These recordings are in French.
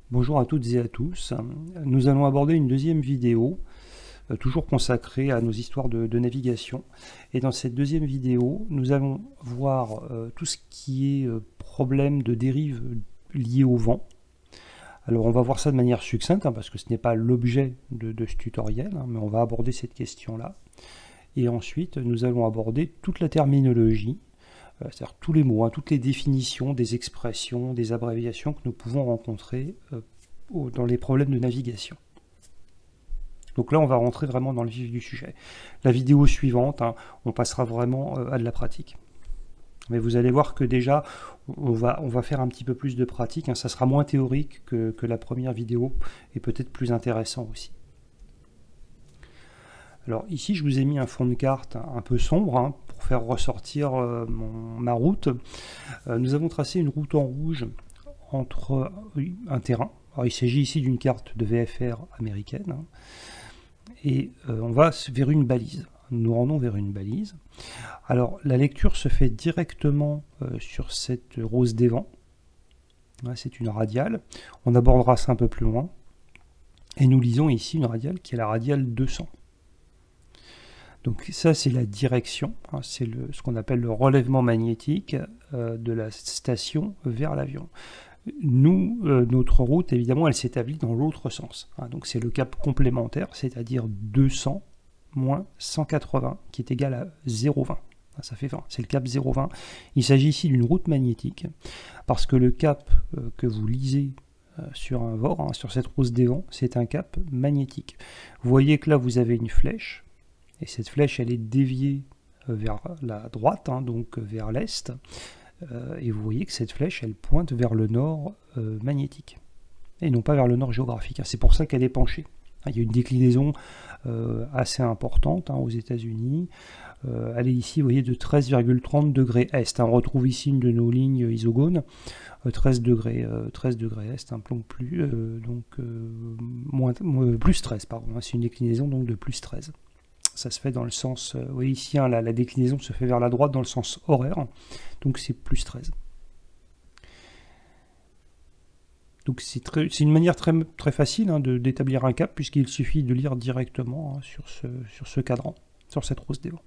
Bonjour à toutes et à tous. Nous allons aborder une deuxième vidéo, toujours consacrée à nos histoires de navigation. Et dans cette deuxième vidéo, nous allons voir tout ce qui est problème de dérive lié au vent. Alors on va voir ça de manière succincte, parce que ce n'est pas l'objet de ce tutoriel, mais on va aborder cette question-là. Et ensuite, nous allons aborder toute la terminologie, c'est-à-dire tous les mots, toutes les définitions, des expressions, des abréviations que nous pouvons rencontrer dans les problèmes de navigation. Donc là, on va rentrer vraiment dans le vif du sujet. La vidéo suivante, on passera vraiment à de la pratique. Mais vous allez voir que déjà, on va faire un petit peu plus de pratique. Ça sera moins théorique que la première vidéo et peut-être plus intéressant aussi. Alors ici, je vous ai mis un fond de carte un peu sombre pour faire ressortir ma route. Nous avons tracé une route en rouge entre un terrain. Alors, il s'agit ici d'une carte de VFR américaine. Et on va vers une balise. Nous rendons vers une balise. Alors la lecture se fait directement sur cette rose des vents. C'est une radiale. On abordera ça un peu plus loin. Et nous lisons ici une radiale qui est la radiale 200. Donc ça, c'est la direction, c'est ce qu'on appelle le relèvement magnétique de la station vers l'avion. Nous, notre route, évidemment, elle s'établit dans l'autre sens. Donc c'est le cap complémentaire, c'est-à-dire 200 moins 180, qui est égal à 0,20. Ça fait 20, c'est le cap 0,20. Il s'agit ici d'une route magnétique, parce que le cap que vous lisez sur un VOR, sur cette rose des vents, c'est un cap magnétique. Vous voyez que là, vous avez une flèche, et cette flèche, elle est déviée vers la droite, donc vers l'est. Et vous voyez que cette flèche, elle pointe vers le nord magnétique, et non pas vers le nord géographique. C'est pour ça qu'elle est penchée. Il y a une déclinaison assez importante aux États-Unis. Elle est ici, vous voyez, de 13,30 degrés est. On retrouve ici une de nos lignes isogones, 13 degrés est, un plomb plus, plus 13, pardon. C'est une déclinaison donc de plus 13. Ça se fait dans le sens, vous voyez ici, la déclinaison se fait vers la droite dans le sens horaire, donc c'est plus 13. Donc c'est une manière très facile d'établir un cap, puisqu'il suffit de lire directement sur ce cadran, sur cette rose des vents.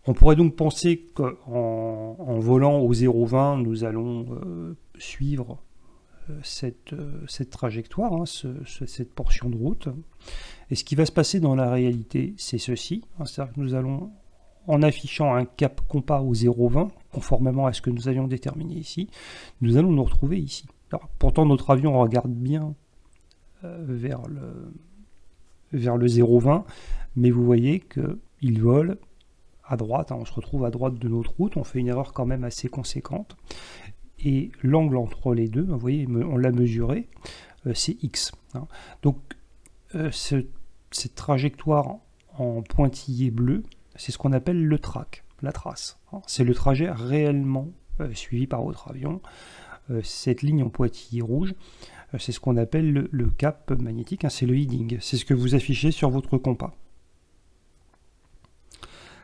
On pourrait donc penser qu'en volant au 0,20, nous allons suivre cette trajectoire, cette portion de route. Et ce qui va se passer dans la réalité, c'est ceci. C'est-à-dire que nous allons, en affichant un cap compas au 0,20, conformément à ce que nous avions déterminé ici, nous allons nous retrouver ici. Alors, pourtant, notre avion regarde bien vers le 0,20, mais vous voyez qu'il vole à droite. On se retrouve à droite de notre route. On fait une erreur quand même assez conséquente. Et l'angle entre les deux, vous voyez, on l'a mesuré, c'est X. Donc, cette trajectoire en pointillé bleu, c'est ce qu'on appelle le track, la trace. C'est le trajet réellement suivi par votre avion. Cette ligne en pointillé rouge, c'est ce qu'on appelle le cap magnétique, c'est le heading. C'est ce que vous affichez sur votre compas.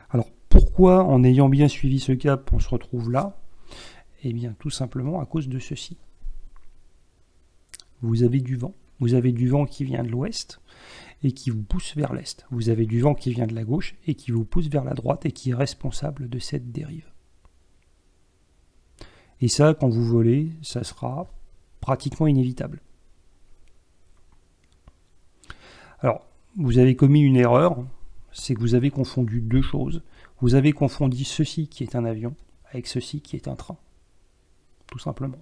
Alors, pourquoi, en ayant bien suivi ce cap, on se retrouve là? Eh bien, tout simplement à cause de ceci. Vous avez du vent. Vous avez du vent qui vient de l'ouest et qui vous pousse vers l'est. Vous avez du vent qui vient de la gauche et qui vous pousse vers la droite et qui est responsable de cette dérive. Et ça, quand vous volez, ça sera pratiquement inévitable. Alors, vous avez commis une erreur, c'est que vous avez confondu deux choses. Vous avez confondu ceci qui est un avion avec ceci qui est un train. Tout simplement.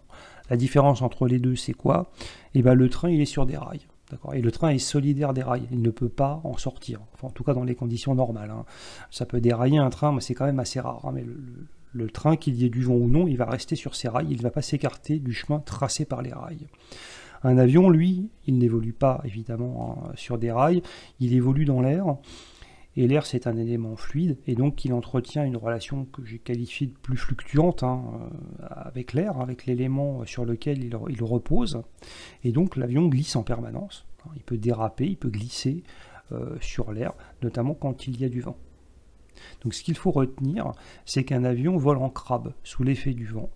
La différence entre les deux, c'est quoi? Eh bien, le train, il est sur des rails. Et le train est solidaire des rails. Il ne peut pas en sortir. Enfin, en tout cas, dans les conditions normales. Ça peut dérailler un train, mais c'est quand même assez rare. Mais le train, qu'il y ait du vent ou non, il va rester sur ses rails. Il ne va pas s'écarter du chemin tracé par les rails. Un avion, lui, il n'évolue pas, évidemment, sur des rails. Il évolue dans l'air. Et l'air, c'est un élément fluide, et donc il entretient une relation que j'ai qualifiée de plus fluctuante avec l'air, avec l'élément sur lequel il repose. Et donc l'avion glisse en permanence. Il peut déraper, il peut glisser sur l'air, notamment quand il y a du vent. Donc ce qu'il faut retenir, c'est qu'un avion vole en crabe, sous l'effet du vent.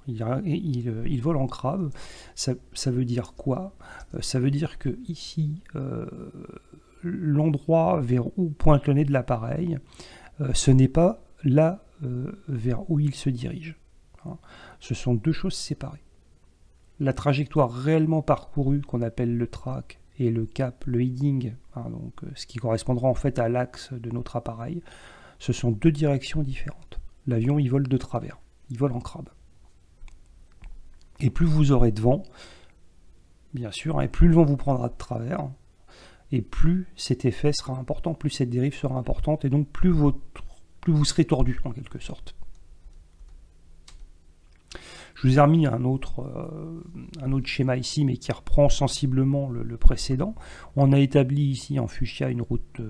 Il vole en crabe. Ça veut dire quoi? Ça veut dire que ici, l'endroit vers où pointe le nez de l'appareil, ce n'est pas là vers où il se dirige. Ce sont deux choses séparées. La trajectoire réellement parcourue, qu'on appelle le track, et le cap, le heading, donc ce qui correspondra en fait à l'axe de notre appareil, ce sont deux directions différentes. L'avion, il vole de travers, il vole en crabe. Et plus vous aurez de vent, bien sûr, et plus le vent vous prendra de travers, et plus cet effet sera important, plus cette dérive sera importante, et donc plus vous serez tordu, en quelque sorte. Je vous ai remis un autre schéma ici, mais qui reprend sensiblement le précédent. On a établi ici en fuchsia une route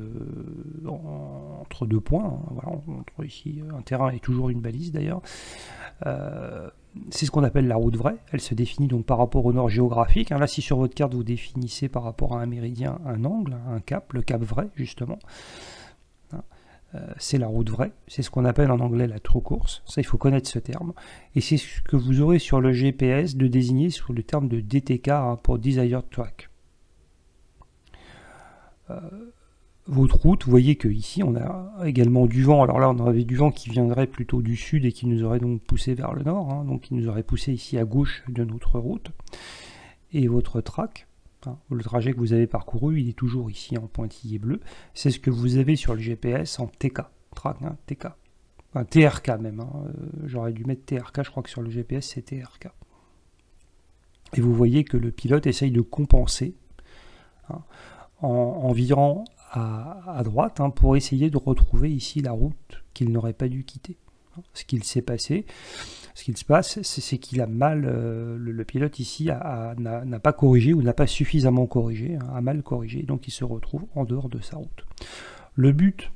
entre deux points, voilà, entre ici un terrain et toujours une balise d'ailleurs. C'est ce qu'on appelle la route vraie. Elle se définit donc par rapport au nord géographique. Là, si sur votre carte vous définissez par rapport à un méridien un angle, un cap, le cap vrai justement, c'est la route vraie, c'est ce qu'on appelle en anglais la true course, ça il faut connaître ce terme, et c'est ce que vous aurez sur le GPS de désigner sous le terme de DTK pour Desired Track. Votre route, vous voyez que ici on a également du vent, alors là on avait du vent qui viendrait plutôt du sud et qui nous aurait donc poussé vers le nord, donc qui nous aurait poussé ici à gauche de notre route, et votre track, le trajet que vous avez parcouru, il est toujours ici en pointillé bleu. C'est ce que vous avez sur le GPS en TK. Track, TK. Enfin, TRK même. J'aurais dû mettre TRK, je crois que sur le GPS c'est TRK. Et vous voyez que le pilote essaye de compenser en virant à droite pour essayer de retrouver ici la route qu'il n'aurait pas dû quitter. Ce qu'il s'est passé, ce qu'il se passe, c'est qu'il a mal, le pilote ici n'a pas corrigé ou n'a pas suffisamment corrigé, a mal corrigé, donc il se retrouve en dehors de sa route. Le but,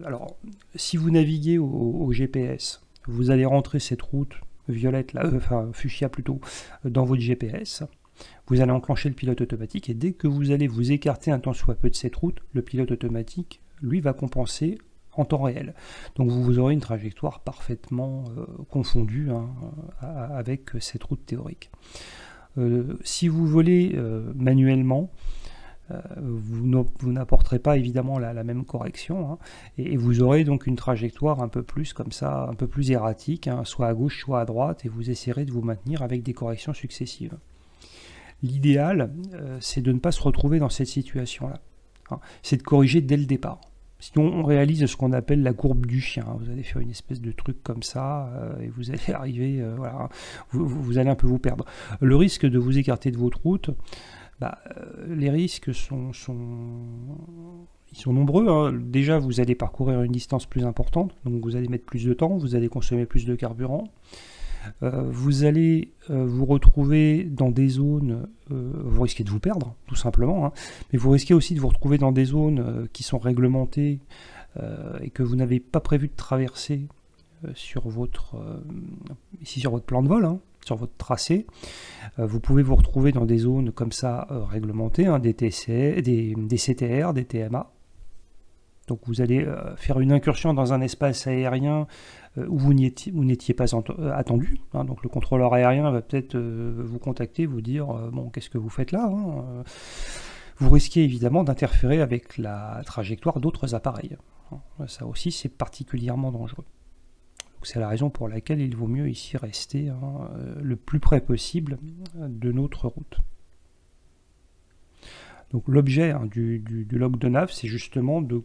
alors si vous naviguez au GPS, vous allez rentrer cette route violette, là, enfin fuchsia plutôt, dans votre GPS, vous allez enclencher le pilote automatique et dès que vous allez vous écarter un tant soit peu de cette route, le pilote automatique, lui, va compenser en temps réel. Donc vous aurez une trajectoire parfaitement confondue avec cette route théorique. Si vous volez manuellement, vous n'apporterez pas évidemment la même correction, et vous aurez donc une trajectoire un peu plus comme ça, un peu plus erratique, soit à gauche, soit à droite, et vous essaierez de vous maintenir avec des corrections successives. L'idéal, c'est de ne pas se retrouver dans cette situation-là. C'est de corriger dès le départ. Sinon, on réalise ce qu'on appelle la courbe du chien. Vous allez faire une espèce de truc comme ça, et vous allez arriver, voilà, vous allez un peu vous perdre. Le risque de vous écarter de votre route, les risques sont nombreux. Déjà, vous allez parcourir une distance plus importante, donc vous allez mettre plus de temps, vous allez consommer plus de carburant. Vous allez vous retrouver dans des zones, vous risquez de vous perdre, tout simplement, mais vous risquez aussi de vous retrouver dans des zones qui sont réglementées et que vous n'avez pas prévu de traverser sur votre plan de vol, sur votre tracé. Vous pouvez vous retrouver dans des zones comme ça réglementées, des CTR, des TMA. Donc vous allez faire une incursion dans un espace aérien où vous n'étiez pas attendu. Donc le contrôleur aérien va peut-être vous contacter, vous dire bon, qu'est-ce que vous faites là, Vous risquez évidemment d'interférer avec la trajectoire d'autres appareils. Ça aussi, c'est particulièrement dangereux. C'est la raison pour laquelle il vaut mieux ici rester le plus près possible de notre route. Donc l'objet du log de nav, c'est justement de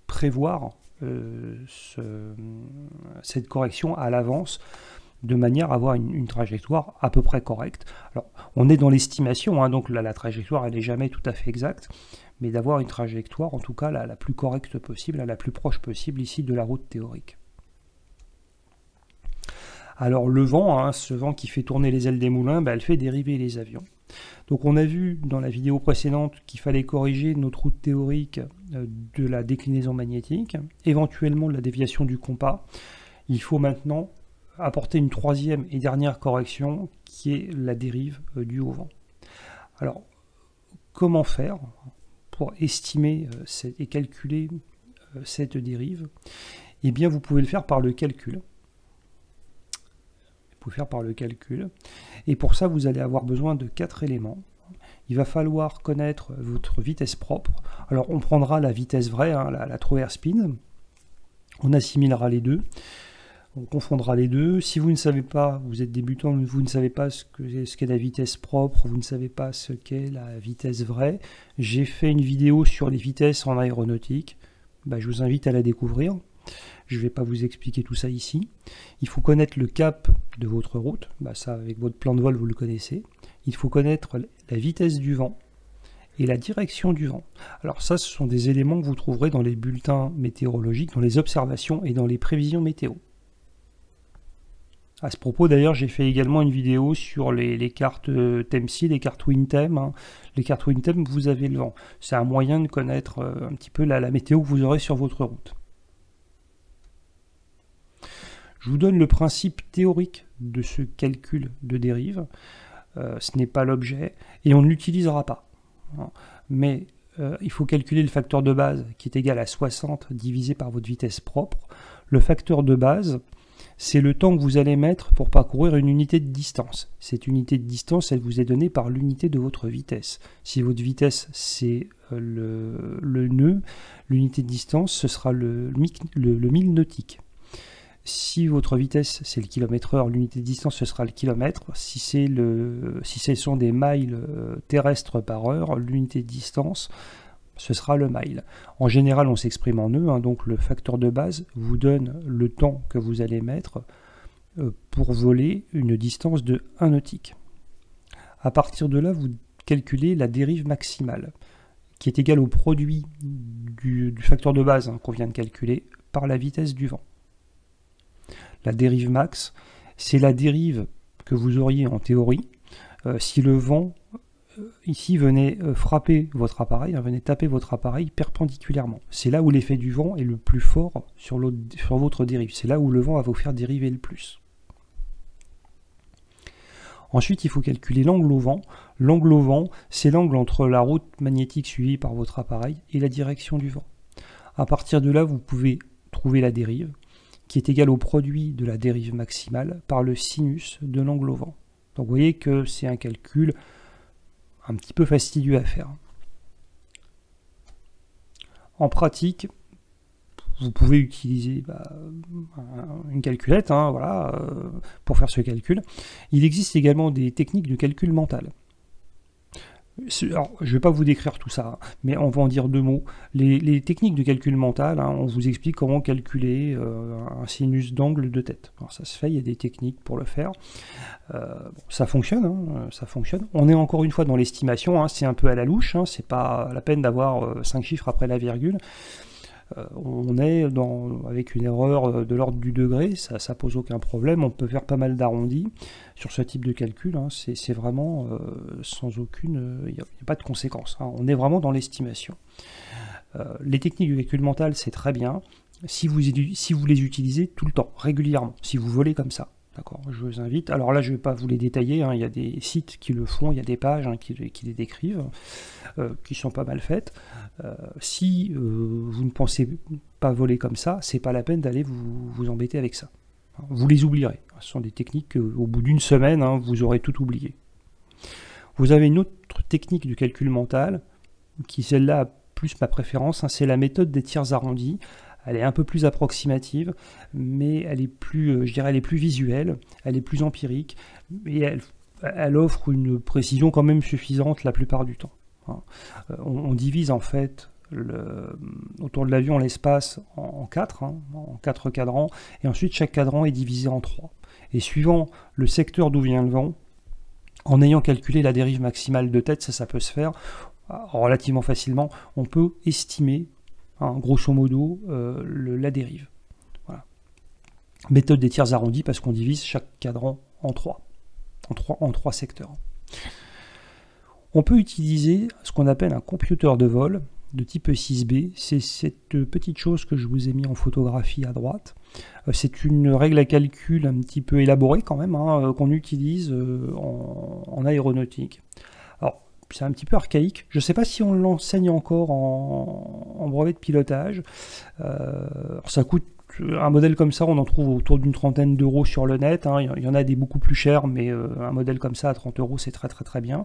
prévoir cette correction à l'avance de manière à avoir une trajectoire à peu près correcte. Alors, on est dans l'estimation, donc la trajectoire elle n'est jamais tout à fait exacte, mais d'avoir une trajectoire en tout cas la plus correcte possible, la plus proche possible ici de la route théorique. Alors le vent, ce vent qui fait tourner les ailes des moulins, elle fait dériver les avions. Donc on a vu dans la vidéo précédente qu'il fallait corriger notre route théorique de la déclinaison magnétique, éventuellement de la déviation du compas. Il faut maintenant apporter une troisième et dernière correction qui est la dérive due au vent. Alors comment faire pour estimer et calculer cette dérive? Eh bien vous pouvez le faire par le calcul. Vous faut faire par le calcul. Et pour ça, vous allez avoir besoin de 4 éléments. Il va falloir connaître votre vitesse propre. Alors on prendra la vitesse vraie, hein, la true airspeed. On assimilera les deux. On confondra les deux. Si vous ne savez pas, vous êtes débutant, vous ne savez pas ce qu'est la vitesse propre, vous ne savez pas ce qu'est la vitesse vraie, j'ai fait une vidéo sur les vitesses en aéronautique. Je vous invite à la découvrir. Je ne vais pas vous expliquer tout ça ici. Il faut connaître le cap de votre route. Ça, avec votre plan de vol, vous le connaissez. Il faut connaître la vitesse du vent et la direction du vent. Alors ça, ce sont des éléments que vous trouverez dans les bulletins météorologiques, dans les observations et dans les prévisions météo. À ce propos, d'ailleurs, j'ai fait également une vidéo sur les cartes TEMSI, les cartes WinTem. Hein. Les cartes WinTem, vous avez le vent. C'est un moyen de connaître un petit peu la météo que vous aurez sur votre route. Je vous donne le principe théorique de ce calcul de dérive. Ce n'est pas l'objet et on ne l'utilisera pas. Hein. Mais il faut calculer le facteur de base qui est égal à 60 divisé par votre vitesse propre. Le facteur de base, c'est le temps que vous allez mettre pour parcourir une unité de distance. Cette unité de distance, elle vous est donnée par l'unité de votre vitesse. Si votre vitesse, c'est le nœud, l'unité de distance, ce sera le mille nautique. Si votre vitesse, c'est le kilomètre-heure, l'unité de distance, ce sera le kilomètre. Si ce sont des miles terrestres par heure, l'unité de distance, ce sera le mile. En général, on s'exprime en nœuds, hein, donc le facteur de base vous donne le temps que vous allez mettre pour voler une distance de 1 nautique. À partir de là, vous calculez la dérive maximale, qui est égale au produit du facteur de base qu'on vient de calculer par la vitesse du vent. La dérive max, c'est la dérive que vous auriez en théorie si le vent ici venait frapper votre appareil, venait taper votre appareil perpendiculairement. C'est là où l'effet du vent est le plus fort sur votre dérive. C'est là où le vent va vous faire dériver le plus. Ensuite, il faut calculer l'angle au vent. L'angle au vent, c'est l'angle entre la route magnétique suivie par votre appareil et la direction du vent. À partir de là, vous pouvez trouver la dérive, qui est égale au produit de la dérive maximale par le sinus de l'angle au vent. Donc vous voyez que c'est un calcul un petit peu fastidieux à faire. En pratique, vous pouvez utiliser une calculette pour faire ce calcul. Il existe également des techniques de calcul mental. Alors, je ne vais pas vous décrire tout ça, mais on va en dire deux mots. Les techniques de calcul mental, on vous explique comment calculer un sinus d'angle de tête. Alors, ça se fait, il y a des techniques pour le faire. Ça fonctionne, ça fonctionne. On est encore une fois dans l'estimation, c'est un peu à la louche, c'est pas la peine d'avoir 5 chiffres après la virgule. On est avec une erreur de l'ordre du degré, ça pose aucun problème, on peut faire pas mal d'arrondis sur ce type de calcul, c'est vraiment sans aucune, il n'y a pas de conséquences, on est vraiment dans l'estimation. Les techniques du calcul mental, c'est très bien, si vous les utilisez tout le temps, régulièrement, si vous volez comme ça. D'accord, je vous invite. Alors là, je ne vais pas vous les détailler, il y a des sites qui le font, il y a des pages qui les décrivent, qui sont pas mal faites. Si vous ne pensez pas voler comme ça, c'est pas la peine d'aller vous embêter avec ça. Vous les oublierez. Ce sont des techniques qu'au bout d'une semaine, vous aurez tout oublié. Vous avez une autre technique du calcul mental, qui celle-là a plus ma préférence, c'est la méthode des tiers arrondis. Elle est un peu plus approximative, mais elle est plus, je dirais, elle est plus visuelle, elle est plus empirique, et elle offre une précision quand même suffisante la plupart du temps. On divise en fait autour de l'avion l'espace en 4, en 4 cadrans, et ensuite chaque cadran est divisé en 3. Et suivant le secteur d'où vient le vent, en ayant calculé la dérive maximale de tête, ça peut se faire relativement facilement, on peut estimer grosso modo la dérive. Voilà. Méthode des tiers arrondis parce qu'on divise chaque cadran en 3 secteurs. On peut utiliser ce qu'on appelle un computer de vol de type 6B. C'est cette petite chose que je vous ai mis en photographie à droite. C'est une règle à calcul un petit peu élaborée quand même, qu'on utilise en aéronautique. Alors, c'est un petit peu archaïque. Je ne sais pas si on l'enseigne encore en brevet de pilotage. Alors ça coûte un modèle comme ça, on en trouve autour d'une trentaine d'euros sur le net. Hein. Il y en a des beaucoup plus chers, mais un modèle comme ça à 30 euros, c'est très très très bien.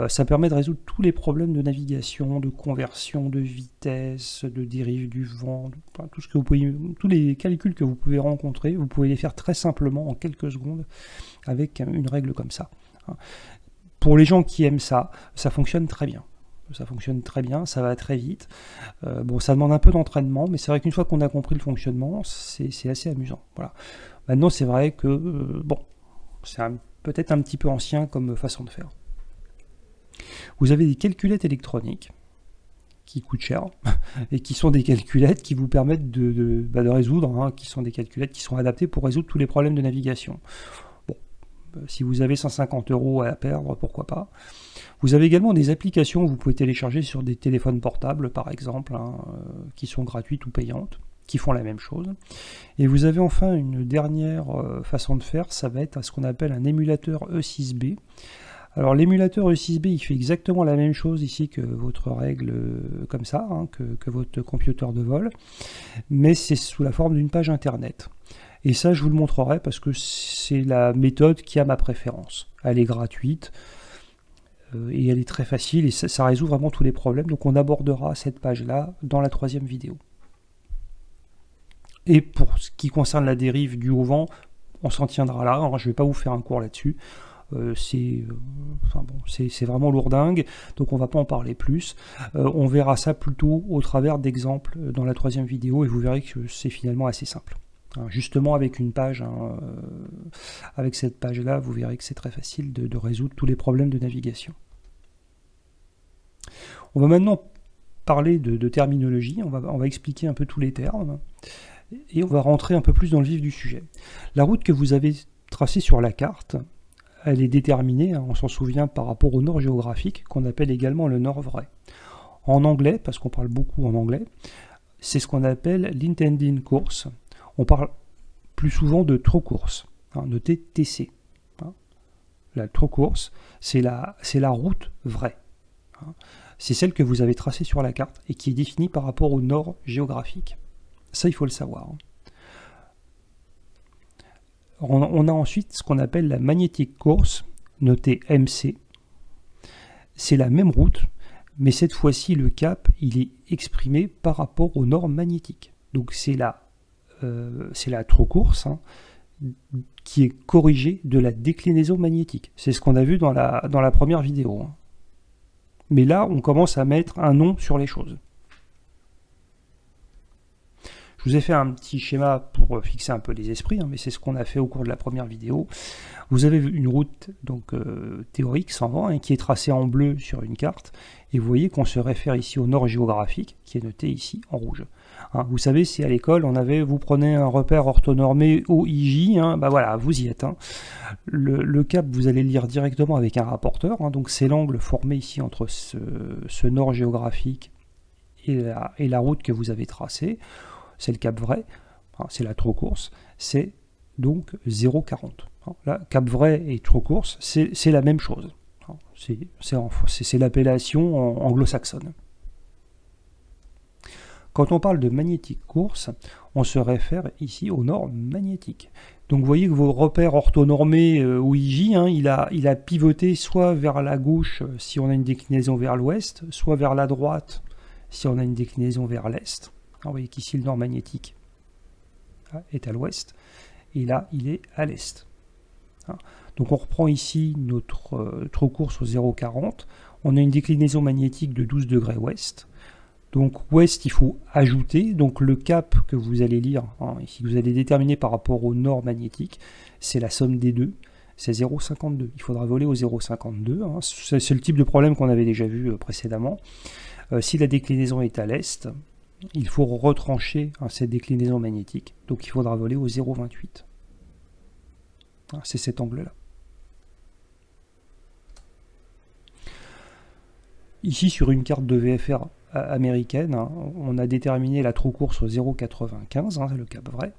Ça permet de résoudre tous les problèmes de navigation, de conversion, de vitesse, de dérive du vent, tout ce que vous pouvez, tous les calculs que vous pouvez rencontrer, vous pouvez les faire très simplement en quelques secondes avec une règle comme ça. Hein. Pour les gens qui aiment ça, ça fonctionne très bien. Ça fonctionne très bien, ça va très vite. Bon, ça demande un peu d'entraînement, mais c'est vrai qu'une fois qu'on a compris le fonctionnement, c'est assez amusant. Voilà. Maintenant, c'est vrai que, bon, c'est peut-être un petit peu ancien comme façon de faire. Vous avez des calculettes électroniques qui coûtent cher et qui sont des calculettes qui vous permettent de résoudre, hein, qui sont des calculettes qui sont adaptées pour résoudre tous les problèmes de navigation. Bon, si vous avez 150 € à perdre, pourquoi pas. Vous avez également des applications que vous pouvez télécharger sur des téléphones portables, par exemple, hein, qui sont gratuites ou payantes, qui font la même chose. Et vous avez enfin une dernière façon de faire, ça va être ce qu'on appelle un émulateur E6B. Alors l'émulateur E6B, il fait exactement la même chose ici que votre règle comme ça, hein, que votre computer de vol, mais c'est sous la forme d'une page internet. Et ça, je vous le montrerai parce que c'est la méthode qui a ma préférence. Elle est gratuite. Et elle est très facile et ça résout vraiment tous les problèmes. Donc on abordera cette page-là dans la 3e vidéo. Et pour ce qui concerne la dérive due au vent, on s'en tiendra là. Alors, je ne vais pas vous faire un cours là-dessus. C'est vraiment lourdingue, donc on ne va pas en parler plus. On verra ça plutôt au travers d'exemples dans la 3e vidéo et vous verrez que c'est finalement assez simple. Justement avec une page, hein, avec cette page-là, vous verrez que c'est très facile de résoudre tous les problèmes de navigation. On va maintenant parler de terminologie, on va expliquer un peu tous les termes, et on va rentrer un peu plus dans le vif du sujet. La route que vous avez tracée sur la carte, elle est déterminée, hein, on s'en souvient, par rapport au nord géographique, qu'on appelle également le nord vrai. En anglais, parce qu'on parle beaucoup en anglais, c'est ce qu'on appelle l'intended course. On parle plus souvent de true course, hein, de TTC. Hein. La true course, c'est la route vraie. Hein. C'est celle que vous avez tracée sur la carte et qui est définie par rapport au nord géographique. Ça, il faut le savoir. On a ensuite ce qu'on appelle la magnetic course, notée MC. C'est la même route, mais cette fois-ci, le cap, il est exprimé par rapport au nord magnétique. Donc c'est la true course, hein, qui est corrigée de la déclinaison magnétique. C'est ce qu'on a vu dans la première vidéo. Hein. Mais là, on commence à mettre un nom sur les choses. Je vous ai fait un petit schéma pour fixer un peu les esprits, hein, mais c'est ce qu'on a fait au cours de la première vidéo. Vous avez une route donc théorique 120 hein, qui est tracée en bleu sur une carte, et vous voyez qu'on se réfère ici au nord géographique, qui est noté ici en rouge. Hein, vous savez, si à l'école vous prenez un repère orthonormé OIJ, hein, bah voilà, vous y êtes. Hein. Le cap, vous allez le lire directement avec un rapporteur, hein, donc c'est l'angle formé ici entre ce nord géographique et la route que vous avez tracée. C'est le cap vrai, hein, c'est la true course, c'est donc 0,40. Hein. Là, cap vrai et true course, c'est la même chose. Hein. C'est l'appellation anglo-saxonne. Quand on parle de magnetic course, on se réfère ici au nord magnétique. Donc vous voyez que vos repères orthonormés OIJ, hein, il a pivoté soit vers la gauche si on a une déclinaison vers l'ouest, soit vers la droite si on a une déclinaison vers l'est. Vous voyez qu'ici le nord magnétique est à l'ouest, et là il est à l'est. Donc on reprend ici notre true course au 0,40, on a une déclinaison magnétique de 12 degrés ouest, donc ouest il faut ajouter, donc le cap que vous allez lire, hein, ici que vous allez déterminer par rapport au nord magnétique, c'est la somme des deux, c'est 0,52, il faudra voler au 0,52, hein. C'est le type de problème qu'on avait déjà vu précédemment. Si la déclinaison est à l'est, il faut retrancher cette déclinaison magnétique, donc il faudra voler au 0,28. C'est cet angle-là. Ici, sur une carte de VFR américaine, hein, on a déterminé la true course au 0,95, hein, c'est le cap vrai,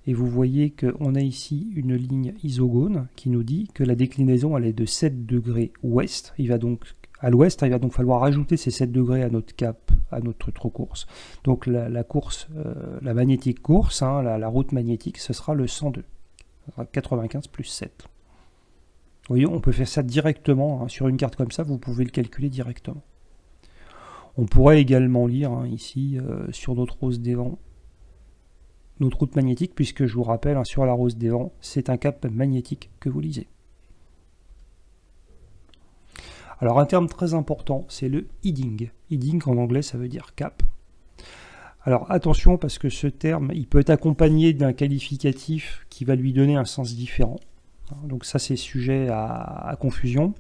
et vous voyez qu'on a ici une ligne isogone qui nous dit que la déclinaison elle est de 7 degrés ouest, il va donc à l'ouest, il va donc falloir rajouter ces 7 degrés à notre cap, à notre trou course. Donc la course, la magnétique course, hein, la route magnétique, ce sera le 102. 95 plus 7. Vous voyez, on peut faire ça directement, hein, sur une carte comme ça, vous pouvez le calculer directement. On pourrait également lire, hein, ici, sur notre rose des vents, notre route magnétique, puisque je vous rappelle, hein, sur la rose des vents, c'est un cap magnétique que vous lisez. Alors un terme très important, c'est le heading. Heading en anglais, ça veut dire cap. Alors attention, parce que ce terme, il peut être accompagné d'un qualificatif qui va lui donner un sens différent. Donc ça, c'est sujet à confusion.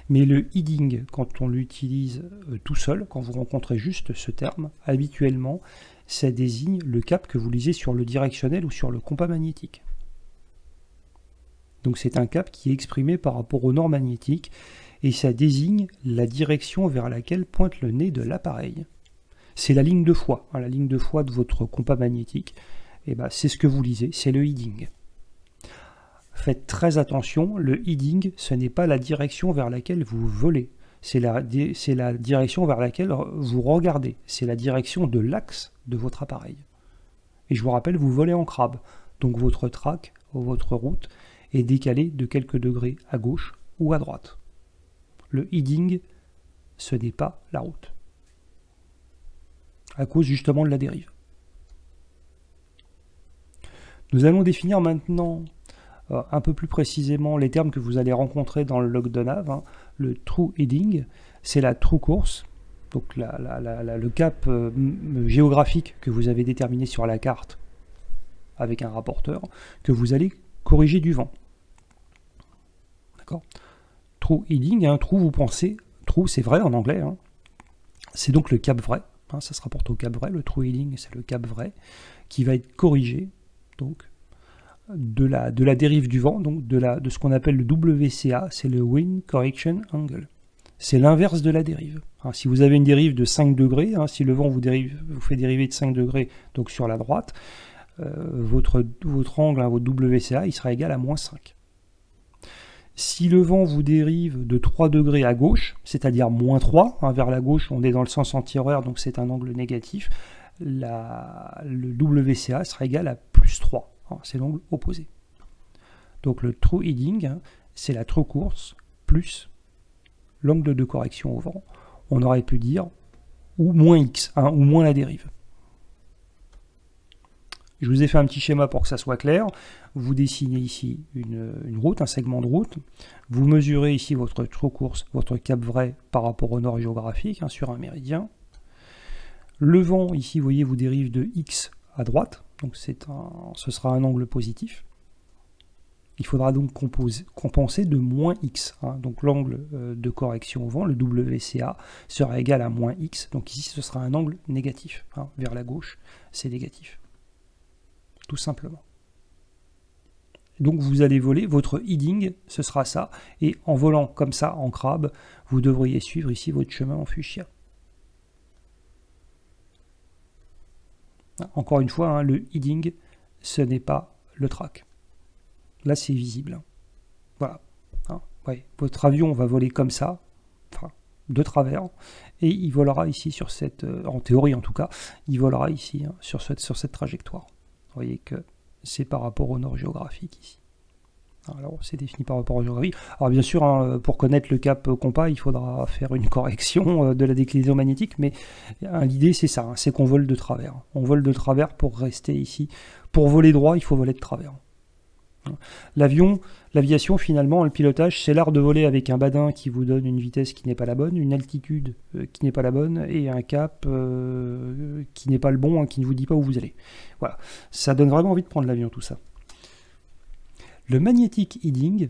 Mais le heading, quand on l'utilise tout seul, quand vous rencontrez juste ce terme, habituellement, ça désigne le cap que vous lisez sur le directionnel ou sur le compas magnétique. Donc c'est un cap qui est exprimé par rapport au nord magnétique, et ça désigne la direction vers laquelle pointe le nez de l'appareil. C'est la ligne de foi, hein, la ligne de foi de votre compas magnétique. Et ben, c'est ce que vous lisez, c'est le heading. Faites très attention, le heading, ce n'est pas la direction vers laquelle vous volez. C'est la direction vers laquelle vous regardez. C'est la direction de l'axe de votre appareil. Et je vous rappelle, vous volez en crabe. Donc votre track, votre route, est décalée de quelques degrés à gauche ou à droite. Le heading, ce n'est pas la route. À cause justement de la dérive. Nous allons définir maintenant un peu plus précisément les termes que vous allez rencontrer dans le log de nav. Hein. Le true heading, c'est la true course, donc le cap géographique que vous avez déterminé sur la carte avec un rapporteur, que vous allez corriger du vent. D'accord ? True heading, hein, true, vous pensez, true c'est vrai en anglais, hein. C'est donc le cap vrai, hein, ça se rapporte au cap vrai, le true heading c'est le cap vrai, qui va être corrigé donc, de la dérive du vent, donc de ce qu'on appelle le WCA, c'est le Wind Correction Angle. C'est l'inverse de la dérive. Hein, si vous avez une dérive de 5 degrés, hein, si le vent vous fait dériver de 5 degrés donc sur la droite, votre angle, hein, votre WCA, il sera égal à moins 5. Si le vent vous dérive de 3 degrés à gauche, c'est-à-dire moins 3, hein, vers la gauche, on est dans le sens anti-horaire, donc c'est un angle négatif, le WCA sera égal à plus 3, hein, c'est l'angle opposé. Donc le true heading, hein, c'est la true course plus l'angle de correction au vent. On aurait pu dire ou moins x, hein, ou moins la dérive. Je vous ai fait un petit schéma pour que ça soit clair. Vous dessinez ici une route, un segment de route. Vous mesurez ici votre true course, votre cap vrai par rapport au nord géographique, hein, sur un méridien. Le vent, ici, vous voyez, vous dérive de x à droite. Donc ce sera un angle positif. Il faudra donc compenser de moins x. Hein. Donc l'angle de correction au vent, le WCA, sera égal à moins x. Donc ici, ce sera un angle négatif. Hein. Vers la gauche, c'est négatif. Tout simplement. Donc vous allez voler, votre heading, ce sera ça, et en volant comme ça, en crabe, vous devriez suivre ici votre chemin en fuchsia. Encore une fois, hein, le heading, ce n'est pas le track. Là, c'est visible. Voilà. Hein, ouais. Votre avion va voler comme ça, enfin, de travers, et il volera ici sur cette, en théorie en tout cas, il volera ici, hein, sur cette trajectoire. Vous voyez que c'est par rapport au nord géographique ici. Alors c'est défini par rapport au géographique. Alors bien sûr, hein, pour connaître le cap compas, il faudra faire une correction de la déclinaison magnétique, mais hein, l'idée c'est ça, hein, c'est qu'on vole de travers. On vole de travers pour rester ici. Pour voler droit, il faut voler de travers. L'aviation finalement, le pilotage, c'est l'art de voler avec un badin qui vous donne une vitesse qui n'est pas la bonne, une altitude qui n'est pas la bonne, et un cap qui n'est pas le bon, hein, qui ne vous dit pas où vous allez. Voilà, ça donne vraiment envie de prendre l'avion tout ça. Le magnetic heading,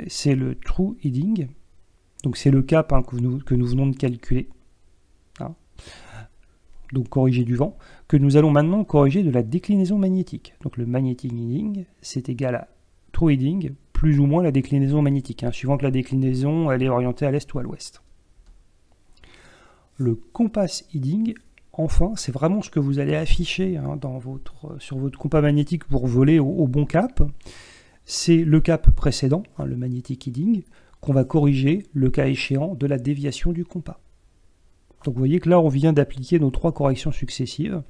c'est le true heading, donc c'est le cap, hein, que nous venons de calculer, hein, donc corriger du vent, que nous allons maintenant corriger de la déclinaison magnétique. Donc le magnetic heading, c'est égal à true heading plus ou moins la déclinaison magnétique, hein, suivant que la déclinaison elle est orientée à l'est ou à l'ouest. Le compass heading, enfin, c'est vraiment ce que vous allez afficher, hein, sur votre compas magnétique pour voler au bon cap. C'est le cap précédent, hein, le magnetic heading, qu'on va corriger, le cas échéant, de la déviation du compas. Donc vous voyez que là, on vient d'appliquer nos 3 corrections successives.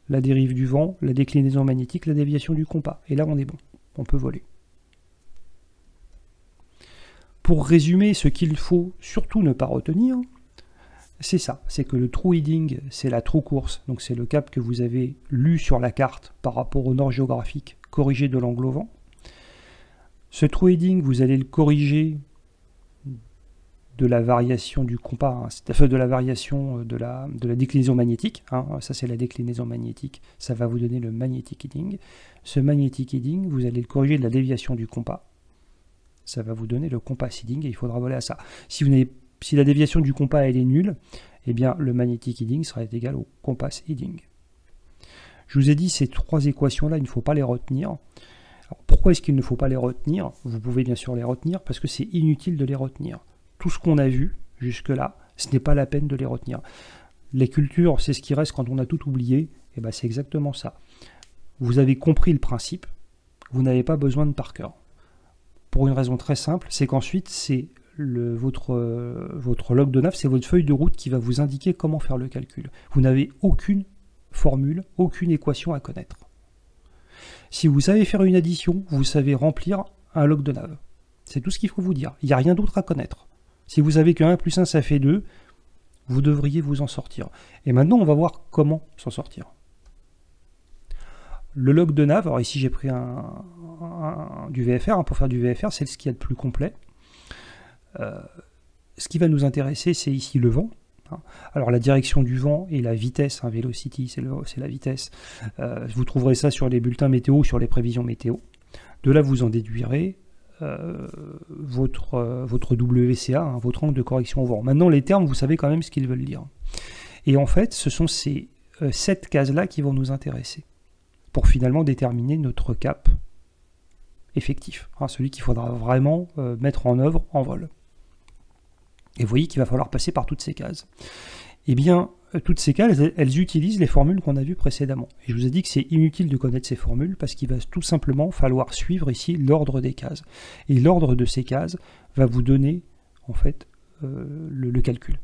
La dérive du vent, la déclinaison magnétique, la déviation du compas. Et là, on est bon. On peut voler. Pour résumer, ce qu'il faut surtout ne pas retenir, c'est ça. C'est que le true heading, c'est la true course. Donc c'est le cap que vous avez lu sur la carte par rapport au nord géographique, corrigé de l'angle au vent. Ce true heading, vous allez le corriger de la variation du compas, c'est-à-dire de la variation de la déclinaison magnétique. Ça, c'est la déclinaison magnétique. Ça va vous donner le magnetic heading. Ce magnetic heading, vous allez le corriger de la déviation du compas. Ça va vous donner le compass heading et il faudra voler à ça. Si la déviation du compas elle est nulle, eh bien le magnetic heading sera égal au compass heading. Je vous ai dit, ces 3 équations-là, il ne faut pas les retenir. Alors, pourquoi est-ce qu'il ne faut pas les retenir? Vous pouvez bien sûr les retenir parce que c'est inutile de les retenir. Tout ce qu'on a vu jusque-là, ce n'est pas la peine de les retenir. Les cultures, c'est ce qui reste quand on a tout oublié, et ben c'est exactement ça. Vous avez compris le principe, vous n'avez pas besoin de par cœur. Pour une raison très simple, c'est qu'ensuite, c'est votre log de nav, c'est votre feuille de route qui va vous indiquer comment faire le calcul. Vous n'avez aucune formule, aucune équation à connaître. Si vous savez faire une addition, vous savez remplir un log de nav. C'est tout ce qu'il faut vous dire. Il n'y a rien d'autre à connaître. Si vous savez que 1 plus 1, ça fait 2, vous devriez vous en sortir. Et maintenant, on va voir comment s'en sortir. Le log de nav, alors ici j'ai pris du VFR, pour faire du VFR, c'est ce qu'il y a de plus complet. Ce qui va nous intéresser, c'est ici le vent. Alors la direction du vent et la vitesse, velocity, c'est la vitesse. Vous trouverez ça sur les bulletins météo, sur les prévisions météo. De là, vous en déduirez votre WCA, votre angle de correction au vent. Maintenant, les termes, vous savez quand même ce qu'ils veulent dire. Et en fait, ce sont ces 7 cases-là qui vont nous intéresser pour finalement déterminer notre cap effectif, celui qu'il faudra vraiment mettre en œuvre en vol. Et vous voyez qu'il va falloir passer par toutes ces cases. Eh bien, toutes ces cases, elles utilisent les formules qu'on a vues précédemment. Et je vous ai dit que c'est inutile de connaître ces formules parce qu'il va tout simplement falloir suivre ici l'ordre des cases. Et l'ordre de ces cases va vous donner, en fait, le calcul,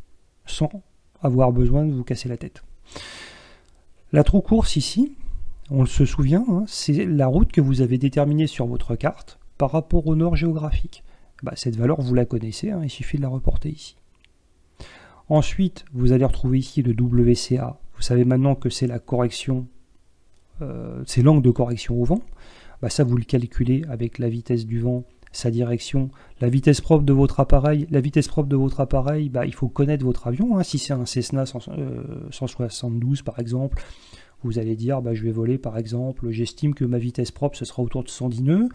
sans avoir besoin de vous casser la tête. La true course ici, on se souvient, c'est la route que vous avez déterminée sur votre carte par rapport au nord géographique. Cette valeur, vous la connaissez, il suffit de la reporter ici. Ensuite, vous allez retrouver ici le WCA. Vous savez maintenant que c'est la correction, c'est l'angle de correction au vent. Ça, vous le calculez avec la vitesse du vent, sa direction, la vitesse propre de votre appareil. La vitesse propre de votre appareil, il faut connaître votre avion. Si c'est un Cessna 172 par exemple, vous allez dire, je vais voler par exemple, j'estime que ma vitesse propre, ce sera autour de 110 nœuds.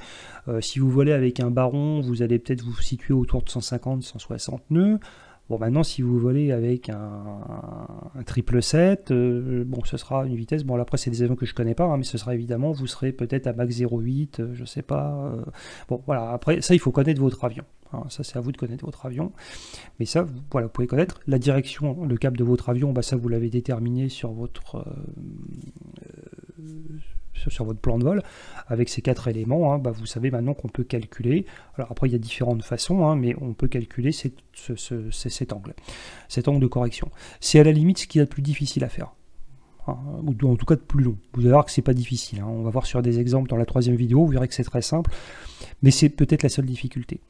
Si vous volez avec un Baron, vous allez peut-être vous situer autour de 150, 160 nœuds. Bon, maintenant, si vous volez avec un 777, ce sera une vitesse, bon, là, après, c'est des avions que je connais pas, mais ce sera évidemment, vous serez peut-être à Mach 0,8, je sais pas. Bon, voilà, après, ça, il faut connaître votre avion. Ça, c'est à vous de connaître votre avion. Mais ça, voilà, vous pouvez connaître. La direction, le cap de votre avion, ça, vous l'avez déterminé sur votre plan de vol, avec ces 4 éléments, vous savez maintenant qu'on peut calculer. Alors après, il y a différentes façons, mais on peut calculer cet angle de correction. C'est à la limite ce qu'il y a de plus difficile à faire, ou en tout cas de plus long. Vous allez voir que c'est pas difficile. On va voir sur des exemples dans la 3e vidéo, vous verrez que c'est très simple, mais c'est peut-être la seule difficulté.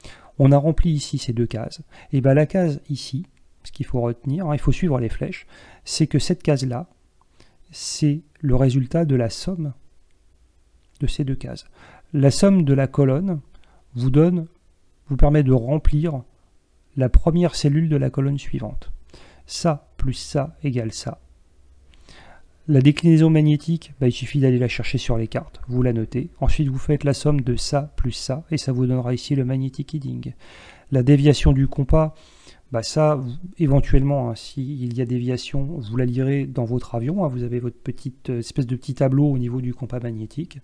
On a rempli ici ces 2 cases, et la case ici, ce qu'il faut retenir, il faut suivre les flèches, c'est que cette case-là, c'est le résultat de la somme de ces 2 cases. La somme de la colonne vous permet de remplir la première cellule de la colonne suivante. Ça plus ça égale ça. La déclinaison magnétique, il suffit d'aller la chercher sur les cartes, vous la notez. Ensuite, vous faites la somme de ça plus ça, et ça vous donnera ici le magnetic heading. La déviation du compas, ça, éventuellement, s'il y a déviation, vous la lirez dans votre avion. Vous avez votre petite espèce de petit tableau au niveau du compas magnétique.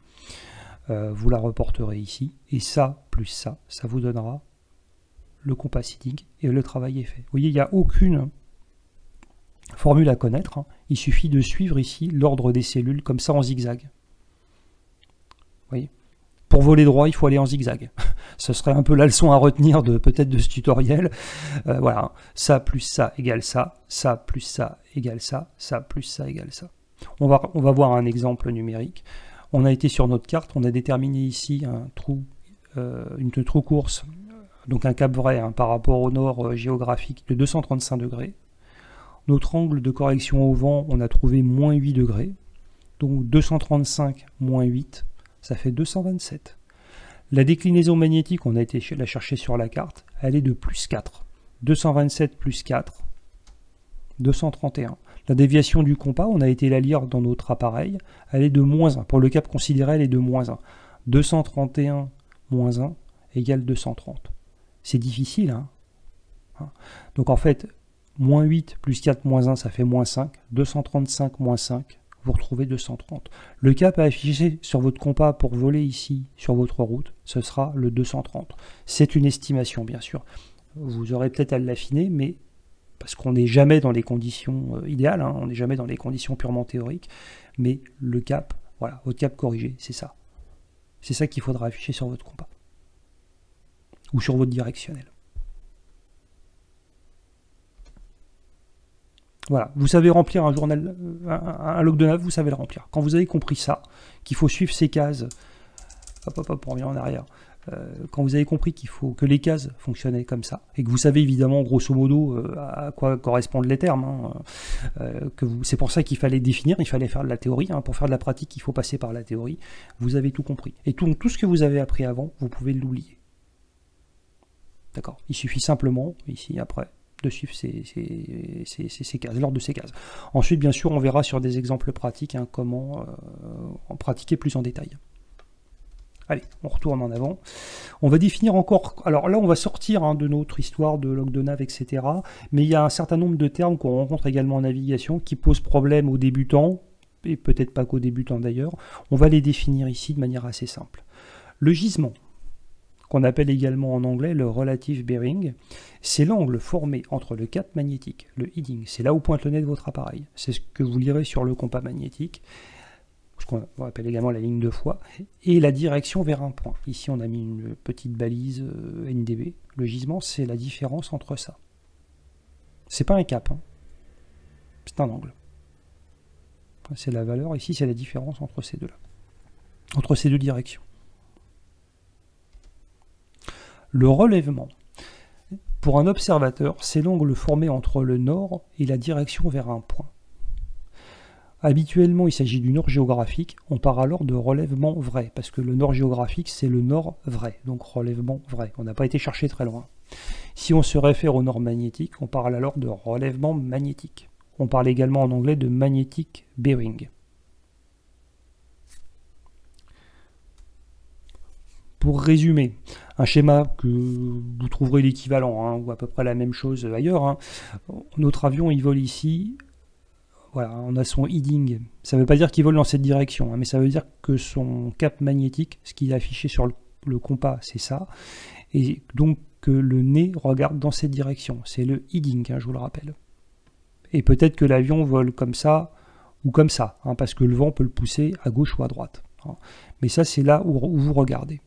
Vous la reporterez ici. Et ça, plus ça vous donnera le compass heading. Et le travail est fait. Vous voyez, il n'y a aucune formule à connaître. Il suffit de suivre ici l'ordre des cellules, comme ça en zigzag. Vous voyez, pour voler droit, il faut aller en zigzag. Ce serait un peu la leçon à retenir peut-être de ce tutoriel. Voilà, ça plus ça égale ça, ça plus ça égale ça, ça plus ça égale ça. On va voir un exemple numérique. On a été sur notre carte, on a déterminé ici un trou, une trou course, donc un cap vrai hein, par rapport au nord géographique de 235 degrés. Notre angle de correction au vent, on a trouvé moins 8 degrés. Donc 235 moins 8, ça fait 227. La déclinaison magnétique, on a été la chercher sur la carte, elle est de plus 4. 227 plus 4, 231. La déviation du compas, on a été la lire dans notre appareil, elle est de moins 1. Pour le cap considéré, elle est de moins 1. 231 moins 1 égale 230. C'est difficile, hein. Donc en fait, moins 8 plus 4 moins 1, ça fait moins 5. 235 moins 5, vous retrouvez 230. Le cap à afficher sur votre compas pour voler ici, sur votre route, ce sera le 230. C'est une estimation, bien sûr. Vous aurez peut-être à l'affiner, mais parce qu'on n'est jamais dans les conditions idéales, hein, on n'est jamais dans les conditions purement théoriques, mais le cap, voilà, votre cap corrigé, c'est ça. C'est ça qu'il faudra afficher sur votre compas. Ou sur votre directionnel. Voilà, vous savez remplir un journal, un log de nav, vous savez le remplir. Quand vous avez compris ça, qu'il faut suivre ces cases, hop, on revient en arrière. Quand vous avez compris qu'il faut que les cases fonctionnaient comme ça, et que vous savez évidemment grosso modo à quoi correspondent les termes, hein, c'est pour ça qu'il fallait définir, il fallait faire de la théorie, hein, pour faire de la pratique il faut passer par la théorie, vous avez tout compris. Et tout ce que vous avez appris avant, vous pouvez l'oublier. D'accord. Il suffit simplement, ici après, de suivre ces cases, l'ordre de ces cases. Ensuite, bien sûr, on verra sur des exemples pratiques hein, comment en pratiquer plus en détail. Allez, on retourne en avant. On va définir encore... Alors là, on va sortir hein, de notre histoire de log de nav, etc. Mais il y a un certain nombre de termes qu'on rencontre également en navigation qui posent problème aux débutants, et peut-être pas qu'aux débutants d'ailleurs. On va les définir ici de manière assez simple. Le gisement, qu'on appelle également en anglais le relative bearing, c'est l'angle formé entre le cap magnétique, le heading, c'est là où pointe le nez de votre appareil. C'est ce que vous lirez sur le compas magnétique, ce qu'on appelle également la ligne de foi, et la direction vers un point. Ici, on a mis une petite balise NDB. Le gisement, c'est la différence entre ça. C'est pas un cap, hein. C'est un angle. C'est la valeur, ici, c'est la différence entre ces deux-là, entre ces deux directions. Le relèvement. Pour un observateur, c'est l'angle formé entre le nord et la direction vers un point. Habituellement, il s'agit du nord géographique, on parle alors de relèvement vrai, parce que le nord géographique, c'est le nord vrai, donc relèvement vrai. On n'a pas été chercher très loin. Si on se réfère au nord magnétique, on parle alors de relèvement magnétique. On parle également en anglais de magnetic bearing. Pour résumer, un schéma que vous trouverez l'équivalent, hein, ou à peu près la même chose ailleurs. Hein. Notre avion, il vole ici. Voilà, on a son heading. Ça ne veut pas dire qu'il vole dans cette direction, hein, mais ça veut dire que son cap magnétique, ce qu'il a affiché sur le compas, c'est ça. Et donc que le nez regarde dans cette direction. C'est le heading, hein, je vous le rappelle. Et peut-être que l'avion vole comme ça ou comme ça, hein, parce que le vent peut le pousser à gauche ou à droite. Hein. Mais ça, c'est là où vous regardez.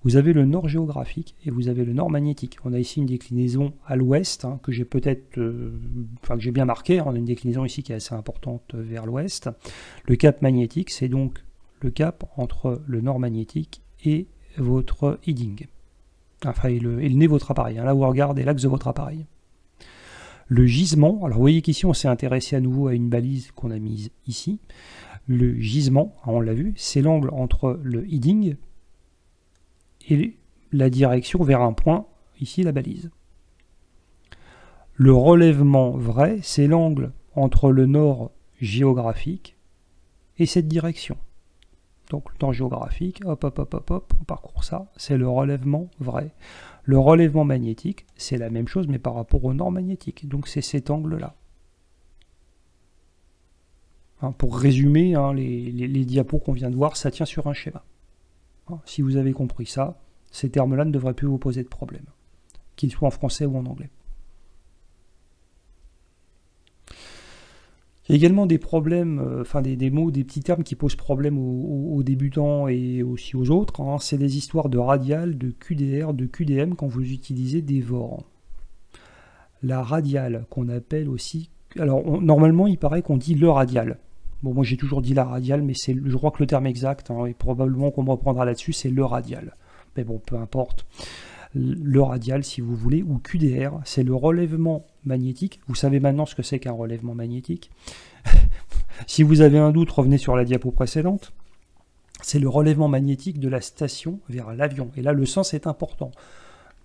Vous avez le nord géographique et vous avez le nord magnétique. On a ici une déclinaison à l'ouest, hein, que j'ai peut-être, que j'ai bien marqué. On a une déclinaison ici qui est assez importante vers l'ouest. Le cap magnétique, c'est donc le cap entre le nord magnétique et votre heading. Enfin, et le nez de votre appareil, hein, là où on regarde et l'axe de votre appareil. Le gisement, alors vous voyez qu'ici on s'est intéressé à nouveau à une balise qu'on a mise ici. Le gisement, on l'a vu, c'est l'angle entre le heading et la direction vers un point, ici la balise. Le relèvement vrai, c'est l'angle entre le nord géographique et cette direction. Donc le nord géographique, hop, on parcourt ça, c'est le relèvement vrai. Le relèvement magnétique, c'est la même chose, mais par rapport au nord magnétique. Donc c'est cet angle-là. Hein, pour résumer, hein, les diapos qu'on vient de voir, ça tient sur un schéma. Si vous avez compris ça, ces termes-là ne devraient plus vous poser de problème, qu'ils soient en français ou en anglais. Il y a également des problèmes, des mots, des petits termes qui posent problème aux débutants et aussi aux autres. Hein. C'est des histoires de radial, de QDR, de QDM quand vous utilisez des VOR. La radiale, qu'on appelle aussi... Alors, normalement, il paraît qu'on dit le radial. Bon, moi, j'ai toujours dit la radiale, mais je crois que le terme exact, hein, et probablement qu'on me reprendra là-dessus, c'est le radial. Mais bon, peu importe. Le radial, si vous voulez, ou QDR, c'est le relèvement magnétique. Vous savez maintenant ce que c'est qu'un relèvement magnétique. Si vous avez un doute, revenez sur la diapo précédente. C'est le relèvement magnétique de la station vers l'avion. Et là, le sens est important.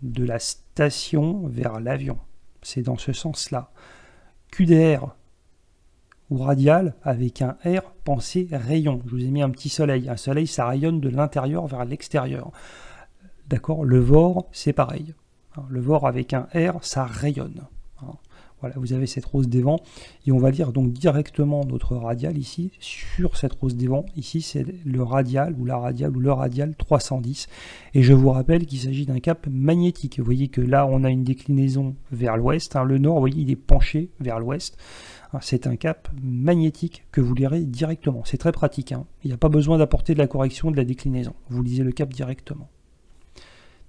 De la station vers l'avion. C'est dans ce sens-là. QDR ou radial, avec un R, pensez rayon. Je vous ai mis un petit soleil. Un soleil, ça rayonne de l'intérieur vers l'extérieur. D'accord, le VOR, c'est pareil. Le VOR avec un R, ça rayonne. Voilà, vous avez cette rose des vents. Et on va lire donc directement notre radial ici, sur cette rose des vents. Ici, c'est le radial, ou la radiale, ou le radial 310. Et je vous rappelle qu'il s'agit d'un cap magnétique. Vous voyez que là, on a une déclinaison vers l'ouest. Le nord, vous voyez, il est penché vers l'ouest. C'est un cap magnétique que vous lirez directement. C'est très pratique. Il n'y a pas besoin d'apporter de la correction de la déclinaison. Vous lisez le cap directement.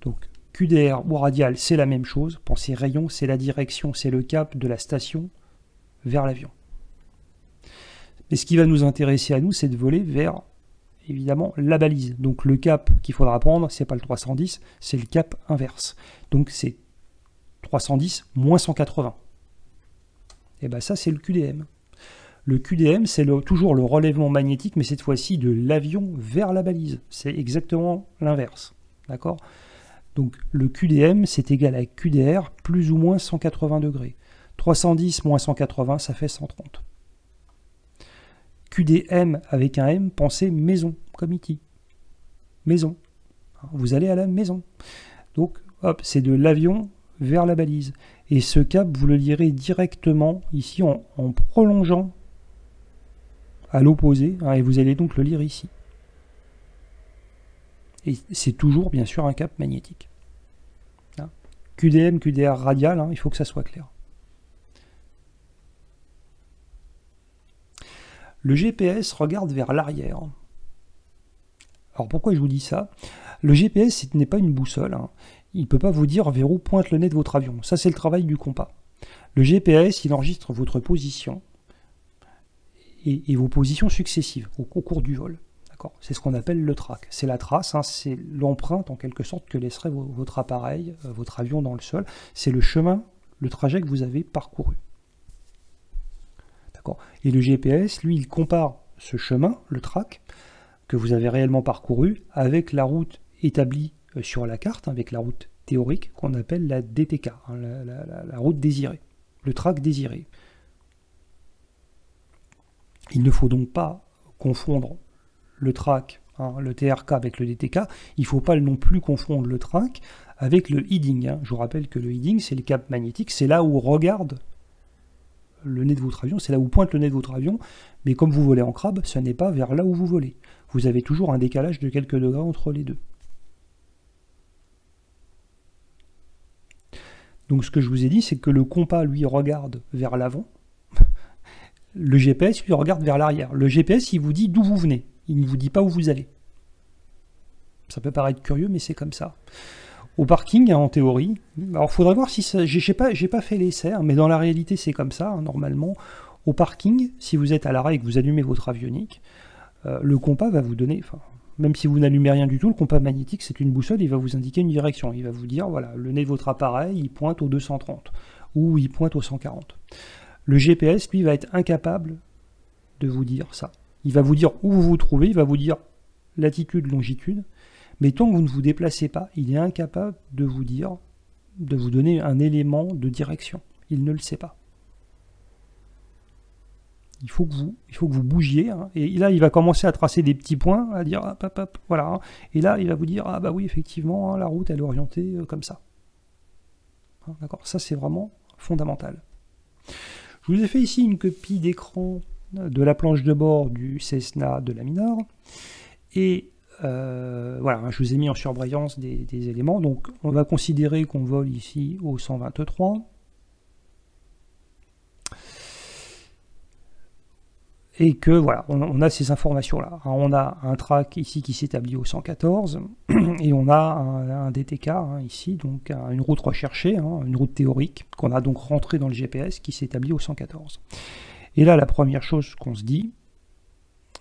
Donc, QDR ou radial, c'est la même chose. Pensez rayon, c'est la direction, c'est le cap de la station vers l'avion. Mais ce qui va nous intéresser à nous, c'est de voler vers, évidemment, la balise. Donc, le cap qu'il faudra prendre, c'est pas le 310, c'est le cap inverse. Donc, c'est 310 moins 180. Et bien, ça, c'est le QDM. Le QDM, c'est toujours le relèvement magnétique, mais cette fois-ci de l'avion vers la balise. C'est exactement l'inverse. D'accord ? Donc le QDM, c'est égal à QDR plus ou moins 180 degrés. 310 moins 180, ça fait 130. QDM avec un M, pensez maison, comme ici. Maison. Vous allez à la maison. Donc, hop, c'est de l'avion vers la balise. Et ce cap, vous le lirez directement ici en prolongeant à l'opposé, et vous allez donc le lire ici. Et c'est toujours, bien sûr, un cap magnétique. QDM, QDR radial, il faut que ça soit clair. Le GPS regarde vers l'arrière. Alors pourquoi je vous dis ça? Le GPS, ce n'est pas une boussole. Il ne peut pas vous dire vers où pointe le nez de votre avion. Ça, c'est le travail du compas. Le GPS, il enregistre votre position et vos positions successives au cours du vol. C'est ce qu'on appelle le track. C'est la trace, c'est l'empreinte en quelque sorte que laisserait votre appareil, votre avion dans le sol. C'est le chemin, le trajet que vous avez parcouru. D'accord. Et le GPS, lui, il compare ce chemin, le track, que vous avez réellement parcouru, avec la route établie sur la carte, avec la route théorique qu'on appelle la DTK, la route désirée, le track désiré. Il ne faut donc pas confondre le track, le TRK avec le DTK, il ne faut pas non plus confondre le track avec le heading. Je vous rappelle que le heading, c'est le cap magnétique, c'est là où regarde le nez de votre avion, c'est là où pointe le nez de votre avion, mais comme vous volez en crabe, ce n'est pas vers là où vous volez. Vous avez toujours un décalage de quelques degrés entre les deux. Donc ce que je vous ai dit, c'est que le compas, lui, regarde vers l'avant, le GPS, lui, regarde vers l'arrière. Le GPS, il vous dit d'où vous venez. Il ne vous dit pas où vous allez. Ça peut paraître curieux, mais c'est comme ça. Au parking, en théorie, alors il faudrait voir si ça... J'ai pas fait l'essai, mais dans la réalité, c'est comme ça, normalement. Au parking, si vous êtes à l'arrêt et que vous allumez votre avionique, le compas va vous donner... Même si vous n'allumez rien du tout, le compas magnétique, c'est une boussole, il va vous indiquer une direction. Il va vous dire, voilà, le nez de votre appareil, il pointe au 230, ou il pointe au 140. Le GPS, lui, va être incapable de vous dire ça. Il va vous dire où vous vous trouvez, il va vous dire latitude, longitude, mais tant que vous ne vous déplacez pas, il est incapable de vous dire, de vous donner un élément de direction. Il ne le sait pas. Il faut que vous bougiez, et là il va commencer à tracer des petits points, à dire hop, hop, hop, voilà, et là il va vous dire ah bah oui effectivement la route elle est orientée comme ça. D'accord, ça c'est vraiment fondamental. Je vous ai fait ici une copie d'écran de la planche de bord du Cessna de Laminar, et voilà, je vous ai mis en surbrillance des éléments, donc on va considérer qu'on vole ici au 123. Et que voilà, on a ces informations-là. On a un track ici qui s'établit au 114, et on a un DTK ici, donc une route recherchée, une route théorique, qu'on a donc rentrée dans le GPS qui s'établit au 114. Et là, la première chose qu'on se dit,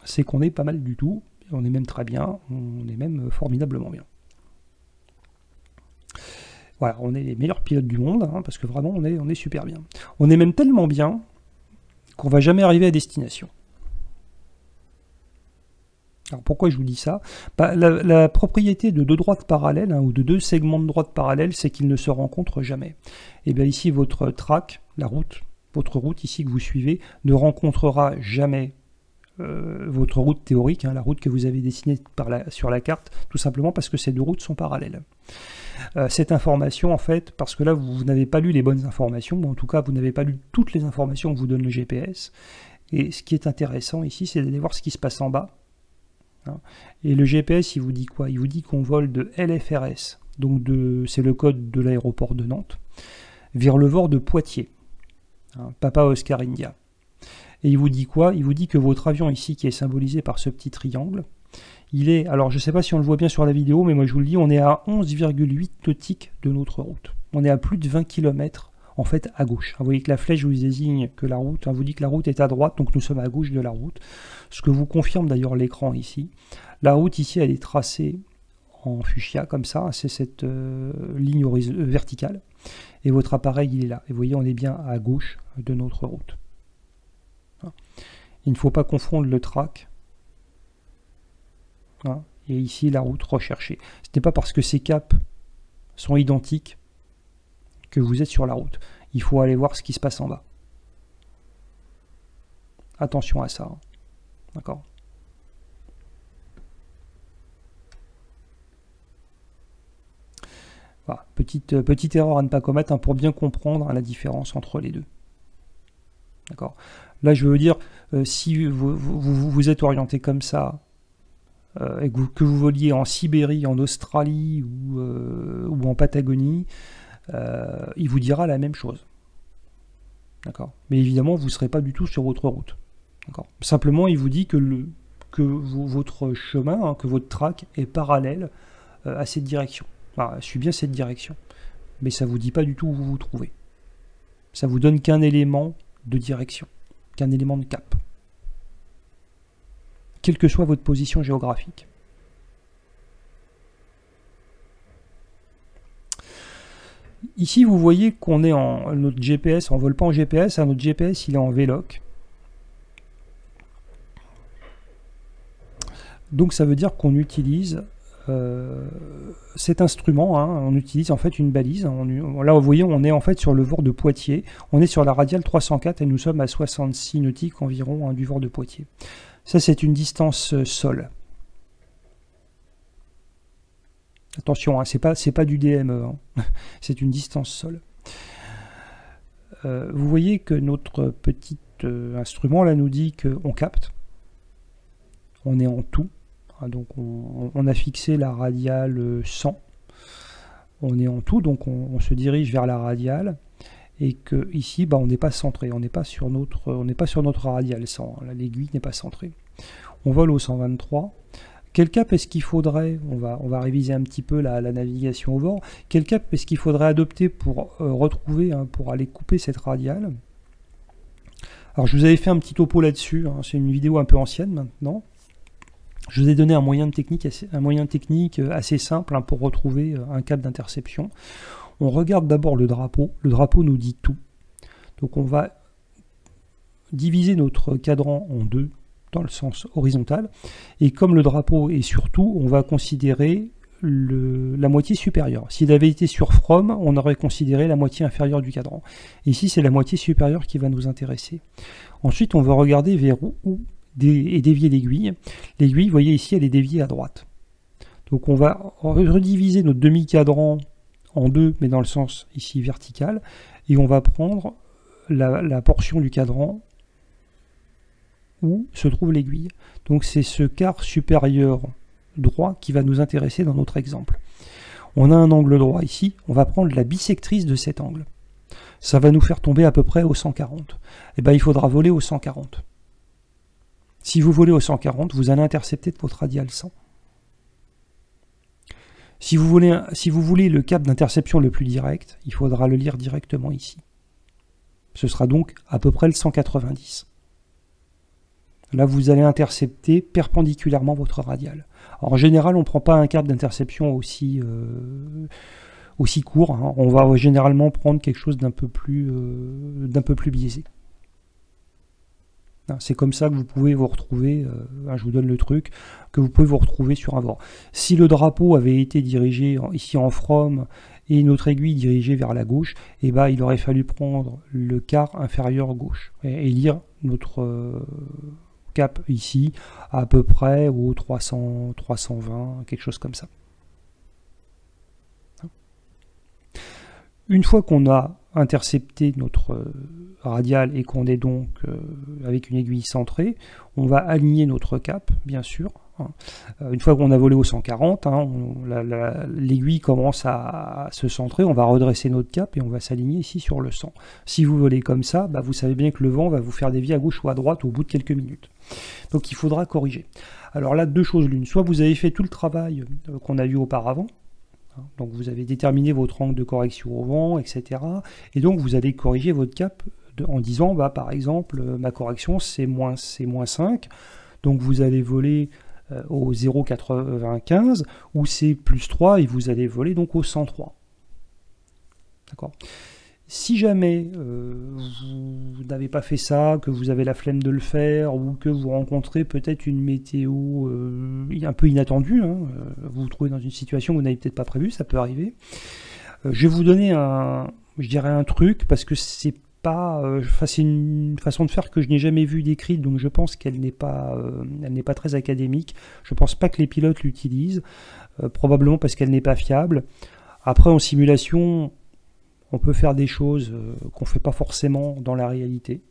c'est qu'on est pas mal du tout, on est même très bien, on est même formidablement bien. Voilà, on est les meilleurs pilotes du monde, parce que vraiment, on est super bien. On est même tellement bien qu'on va jamais arriver à destination. Alors pourquoi je vous dis ça? La propriété de deux droites parallèles, ou de deux segments de droite parallèles, c'est qu'ils ne se rencontrent jamais. Et bien ici, votre track, la route, votre route ici que vous suivez, ne rencontrera jamais votre route théorique, la route que vous avez dessinée sur la carte, tout simplement parce que ces deux routes sont parallèles. Cette information, en fait, parce que là, vous n'avez pas lu les bonnes informations, ou en tout cas, vous n'avez pas lu toutes les informations que vous donne le GPS, et ce qui est intéressant ici, c'est d'aller voir ce qui se passe en bas. Et le GPS, il vous dit quoi? Il vous dit qu'on vole de LFRS, donc c'est le code de l'aéroport de Nantes, vers le VOR de Poitiers, Papa Oscar India. Et il vous dit quoi? Il vous dit que votre avion ici, qui est symbolisé par ce petit triangle, il est, alors je ne sais pas si on le voit bien sur la vidéo, mais moi je vous le dis, on est à 11,8 nautiques de notre route. On est à plus de 20 km en fait à gauche. Vous voyez que la flèche vous désigne que la route, vous dit que la route est à droite, donc nous sommes à gauche de la route. Ce que vous confirme d'ailleurs l'écran ici. La route ici, elle est tracée en fuchsia, comme ça, c'est cette ligne verticale. Et votre appareil, il est là. Et vous voyez, on est bien à gauche de notre route. Il ne faut pas confondre le track et ici la route recherchée. Ce n'est pas parce que ces caps sont identiques que vous êtes sur la route. Il faut aller voir ce qui se passe en bas. Attention à ça. D'accord ? Voilà, petite erreur à ne pas commettre pour bien comprendre la différence entre les deux. D'accord ? Là, je veux dire, si vous êtes orienté comme ça, et que vous voliez en Sibérie, en Australie ou en Patagonie, il vous dira la même chose. D'accord ? Mais évidemment, vous ne serez pas du tout sur votre route. D'accord ? Simplement, il vous dit que votre chemin, que votre track est parallèle à cette direction. Enfin, suit bien cette direction. Mais ça ne vous dit pas du tout où vous vous trouvez. Ça vous donne qu'un élément de direction, qu'un élément de cap. Quelle que soit votre position géographique. Ici, vous voyez qu'on est en notre GPS, on ne vole pas en GPS, notre GPS il est en VLOC. Donc ça veut dire qu'on utilise cet instrument, on utilise en fait une balise. Là, vous voyez, on est en fait sur le VOR de Poitiers. On est sur la radiale 304 et nous sommes à 66 nautiques environ du VOR de Poitiers. Ça, c'est une distance sol. Attention, c'est pas du DME, c'est une distance sol. Vous voyez que notre petit instrument là nous dit qu'on capte. On est en tout. Donc on a fixé la radiale 100. On est en tout, donc on se dirige vers la radiale. Et que ici, on n'est pas centré, on n'est pas sur notre radiale 100. L'aiguille n'est pas centrée. On vole au 123. Quel cap est-ce qu'il faudrait, on va réviser un petit peu la navigation au VOR, quel cap est-ce qu'il faudrait adopter pour retrouver, pour aller couper cette radiale? Alors je vous avais fait un petit topo là-dessus, c'est une vidéo un peu ancienne maintenant. Je vous ai donné un moyen technique assez simple pour retrouver un cap d'interception. On regarde d'abord le drapeau nous dit tout. Donc on va diviser notre cadran en deux dans le sens horizontal, et comme le drapeau est sur tout, on va considérer la moitié supérieure. S'il avait été sur From, on aurait considéré la moitié inférieure du cadran. Ici, c'est la moitié supérieure qui va nous intéresser. Ensuite, on va regarder vers où est déviée l'aiguille. L'aiguille, vous voyez ici, elle est déviée à droite. Donc on va rediviser notre demi-cadran en deux, mais dans le sens ici vertical, et on va prendre la portion du cadran où se trouve l'aiguille. Donc c'est ce quart supérieur droit qui va nous intéresser dans notre exemple. On a un angle droit ici, on va prendre la bissectrice de cet angle. Ça va nous faire tomber à peu près au 140. Et bien il faudra voler au 140. Si vous volez au 140, vous allez intercepter de votre radial 100. Si vous voulez le cap d'interception le plus direct, il faudra le lire directement ici. Ce sera donc à peu près le 190. Là, vous allez intercepter perpendiculairement votre radial. Alors, en général, on ne prend pas un cap d'interception aussi court. Hein. On va généralement prendre quelque chose d'un peu plus biaisé. C'est comme ça que vous pouvez vous retrouver, je vous donne le truc, que vous pouvez vous retrouver sur un VOR. Si le drapeau avait été dirigé ici en from et notre aiguille dirigée vers la gauche, eh ben, il aurait fallu prendre le quart inférieur gauche et lire notre cap ici à peu près au 300, 320, quelque chose comme ça. Une fois qu'on a intercepté notre radial et qu'on est donc avec une aiguille centrée, on va aligner notre cap, bien sûr. Hein. Une fois qu'on a volé au 140, hein, l'aiguille commence à se centrer, on va redresser notre cap et on va s'aligner ici sur le 100. Si vous volez comme ça, bah, vous savez bien que le vent va vous faire dévier à gauche ou à droite au bout de quelques minutes. Donc il faudra corriger. Alors là, deux choses l'une. Soit vous avez fait tout le travail qu'on a vu auparavant, donc vous avez déterminé votre angle de correction au vent, etc. Et donc vous allez corriger votre cap en disant, bah, par exemple, ma correction c'est moins 5, donc vous allez voler au 0,95, ou c'est plus 3, et vous allez voler donc au 103. D'accord ? Si jamais vous n'avez pas fait ça, que vous avez la flemme de le faire, ou que vous rencontrez peut-être une météo un peu inattendue, hein, vous vous trouvez dans une situation que vous n'avez peut-être pas prévue, ça peut arriver. Je vais vous donner un truc, parce que c'est une façon de faire que je n'ai jamais vue décrite, donc je pense qu'elle n'est pas très académique. Je ne pense pas que les pilotes l'utilisent, probablement parce qu'elle n'est pas fiable. Après, en simulation, on peut faire des choses qu'on ne fait pas forcément dans la réalité.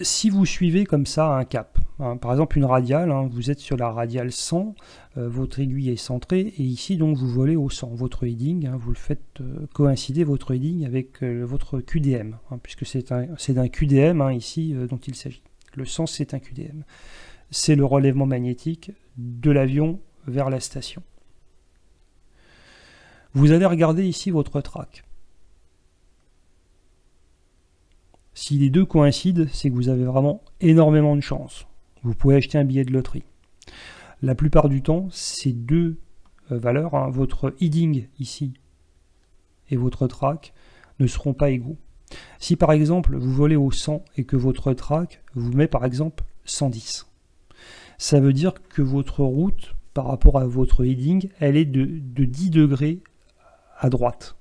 Si vous suivez comme ça un cap, hein, par exemple une radiale, hein, vous êtes sur la radiale 100, votre aiguille est centrée, et ici donc vous volez au 100. Votre heading, hein, vous le faites coïncider votre heading avec votre QDM, hein, puisque c'est d'un QDM hein, ici dont il s'agit. Le 100 c'est un QDM. C'est le relèvement magnétique de l'avion vers la station. Vous allez regarder ici votre track. Si les deux coïncident, c'est que vous avez vraiment énormément de chance. Vous pouvez acheter un billet de loterie. La plupart du temps, ces deux valeurs, hein, votre heading ici et votre track, ne seront pas égaux. Si par exemple vous volez au 100 et que votre track vous met par exemple 110, ça veut dire que votre route par rapport à votre heading, elle est de 10 degrés à droite.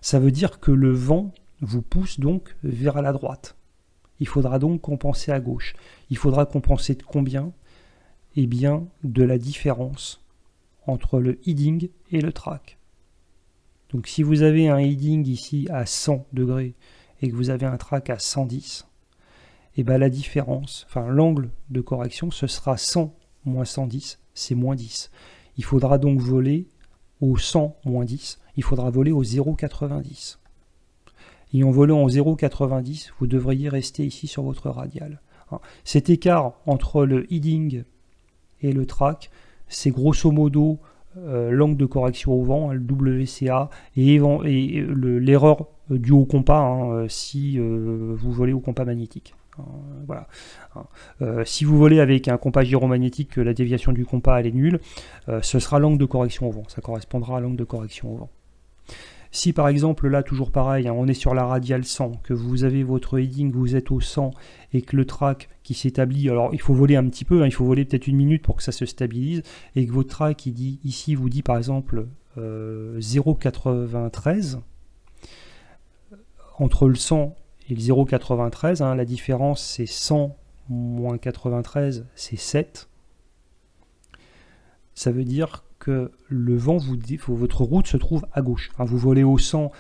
Ça veut dire que le vent vous pousse donc vers la droite. Il faudra donc compenser à gauche. Il faudra compenser de combien? Eh bien, de la différence entre le heading et le track. Donc si vous avez un heading ici à 100 degrés et que vous avez un track à 110, eh bien la différence, enfin l'angle de correction, ce sera 100 moins 110, c'est moins 10. Il faudra donc voler au 100 moins 10, il faudra voler au 0,90. Et en volant au 0,90, vous devriez rester ici sur votre radial. Cet écart entre le heading et le track, c'est grosso modo l'angle de correction au vent, le WCA, et l'erreur due au compas, hein, si vous volez au compas magnétique. Voilà. Si vous volez avec un compas gyromagnétique, la déviation du compas elle est nulle, ce sera l'angle de correction au vent, ça correspondra à l'angle de correction au vent. Si par exemple là toujours pareil, hein, on est sur la radiale 100, que vous avez votre heading, vous êtes au 100 et que le track qui s'établit, alors il faut voler un petit peu, hein, il faut voler peut-être une minute pour que ça se stabilise, et que votre track ici vous dit par exemple 0,93, entre le 100 et le 0,93, hein, la différence c'est 100 moins 93, c'est 7. Ça veut dire que le vent, votre route se trouve à gauche. Enfin, vous volez au 100,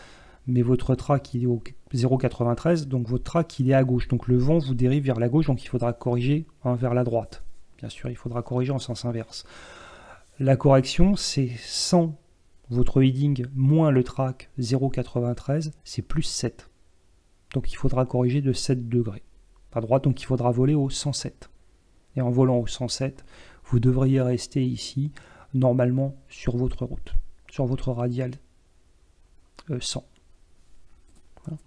mais votre track il est au 0,93, donc votre track il est à gauche. Donc le vent vous dérive vers la gauche, donc il faudra corriger vers la droite. Bien sûr, il faudra corriger en sens inverse. La correction, c'est 100, votre heading, moins le track 0,93, c'est plus 7. donc il faudra corriger de 7 degrés à droite, donc il faudra voler au 107. Et en volant au 107, vous devriez rester ici, normalement, sur votre route, sur votre radial 100. Voilà.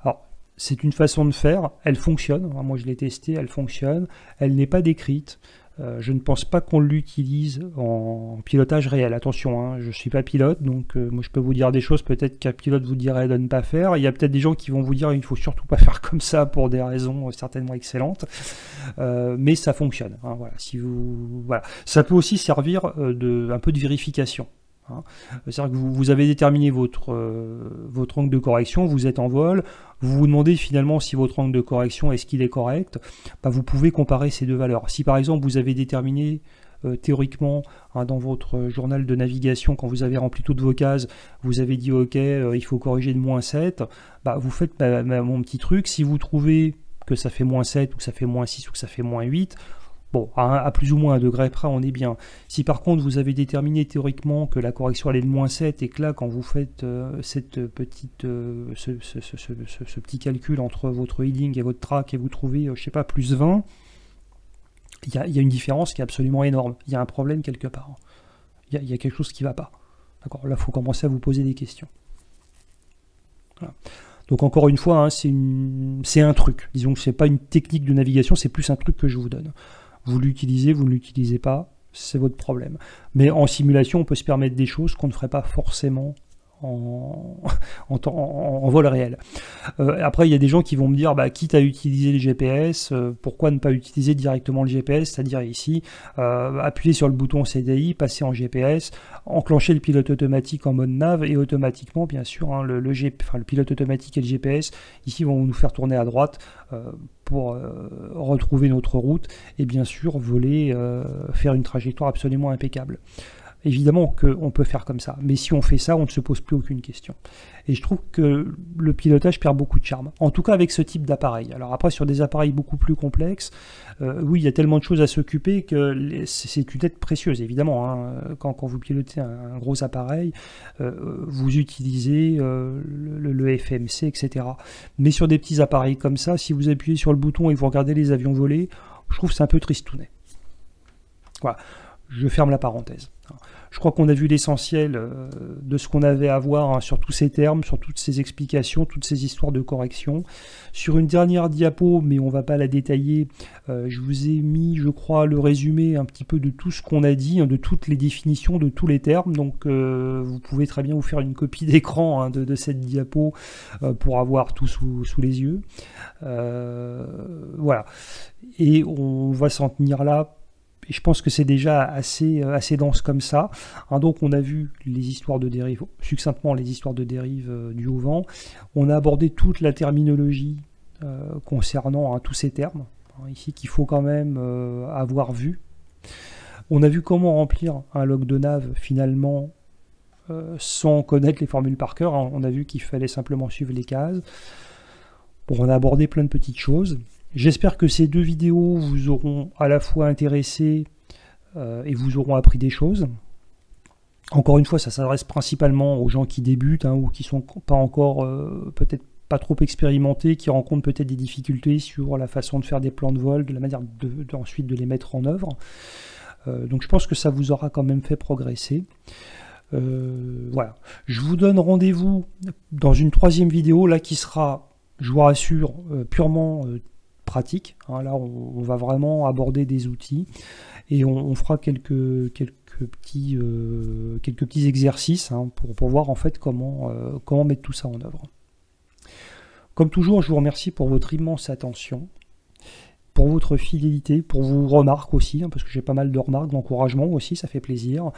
Alors, c'est une façon de faire, elle fonctionne, moi je l'ai testée, elle fonctionne, elle n'est pas décrite. Je ne pense pas qu'on l'utilise en pilotage réel. Attention, hein, je ne suis pas pilote, donc moi je peux vous dire des choses peut-être qu'un pilote vous dirait de ne pas faire. Il y a peut-être des gens qui vont vous dire qu'il ne faut surtout pas faire comme ça pour des raisons certainement excellentes, mais ça fonctionne. Hein, voilà. Voilà. Ça peut aussi servir un peu de vérification. Hein. C'est-à-dire que vous avez déterminé votre angle de correction, vous êtes en vol, vous vous demandez finalement si votre angle de correction est-ce qu'il est correct, bah vous pouvez comparer ces deux valeurs. Si par exemple vous avez déterminé théoriquement hein, dans votre journal de navigation, quand vous avez rempli toutes vos cases, vous avez dit ok il faut corriger de -7, bah, vous faites mon petit truc, si vous trouvez que ça fait -7 ou que ça fait -6 ou que ça fait -8, bon, à plus ou moins 1 degré près, on est bien. Si par contre vous avez déterminé théoriquement que la correction elle est de -7 et que là, quand vous faites ce petit calcul entre votre heading et votre track et vous trouvez, je sais pas, +20, il y a une différence qui est absolument énorme. Il y a un problème quelque part. Il y a quelque chose qui ne va pas. D'accord, là, il faut commencer à vous poser des questions. Voilà. Donc encore une fois, hein, c'est un truc. Disons que ce n'est pas une technique de navigation, c'est plus un truc que je vous donne. Vous l'utilisez, vous ne l'utilisez pas, c'est votre problème. Mais en simulation, on peut se permettre des choses qu'on ne ferait pas forcément en vol réel. Après, il y a des gens qui vont me dire, bah, quitte à utiliser le GPS, pourquoi ne pas utiliser directement le GPS, c'est-à-dire ici, appuyer sur le bouton CDI, passer en GPS, enclencher le pilote automatique en mode nav, et automatiquement, bien sûr, hein, le pilote automatique et le GPS, ici, vont nous faire tourner à droite pour retrouver notre route, et bien sûr, voler, faire une trajectoire absolument impeccable. Évidemment qu'on peut faire comme ça, mais si on fait ça, on ne se pose plus aucune question. Et je trouve que le pilotage perd beaucoup de charme, en tout cas avec ce type d'appareil. Alors après, sur des appareils beaucoup plus complexes, oui, il y a tellement de choses à s'occuper que c'est une aide précieuse, évidemment. Hein. Quand vous pilotez un gros appareil, vous utilisez le FMC, etc. Mais sur des petits appareils comme ça, si vous appuyez sur le bouton et vous regardez les avions voler, je trouve que c'est un peu tristounet. Voilà. Je ferme la parenthèse. Je crois qu'on a vu l'essentiel de ce qu'on avait à voir hein, sur tous ces termes, sur toutes ces explications, toutes ces histoires de correction. Sur une dernière diapo, mais on ne va pas la détailler, je vous ai mis, je crois, le résumé un petit peu de tout ce qu'on a dit, hein, de toutes les définitions, de tous les termes. Donc vous pouvez très bien vous faire une copie d'écran hein, de cette diapo pour avoir tout sous les yeux. Voilà. Et on va s'en tenir là. Et je pense que c'est déjà assez dense comme ça. Hein, donc on a vu les histoires de dérive, succinctement les histoires de dérive du haut vent. On a abordé toute la terminologie concernant hein, tous ces termes, hein, ici qu'il faut quand même avoir vu. On a vu comment remplir un log de nav finalement sans connaître les formules par cœur. Hein. On a vu qu'il fallait simplement suivre les cases. Bon, on a abordé plein de petites choses. J'espère que ces deux vidéos vous auront à la fois intéressé et vous auront appris des choses. Encore une fois, ça s'adresse principalement aux gens qui débutent hein, ou qui ne sont pas encore peut-être pas trop expérimentés, qui rencontrent peut-être des difficultés sur la façon de faire des plans de vol, de la manière ensuite de les mettre en œuvre. Donc je pense que ça vous aura quand même fait progresser. Voilà. Je vous donne rendez-vous dans une troisième vidéo là qui sera, je vous rassure, purement pratique. Hein, là, on va vraiment aborder des outils et on fera quelques petits exercices hein, pour voir en fait comment mettre tout ça en œuvre. Comme toujours, je vous remercie pour votre immense attention, pour votre fidélité, pour vos remarques aussi, hein, parce que j'ai pas mal de remarques, d'encouragement aussi, ça fait plaisir.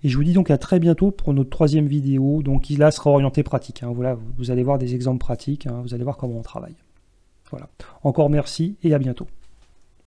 Et je vous dis donc à très bientôt pour notre troisième vidéo, donc qui là sera orientée pratique. Hein, voilà, vous allez voir des exemples pratiques, hein, vous allez voir comment on travaille. Voilà. Encore merci et à bientôt.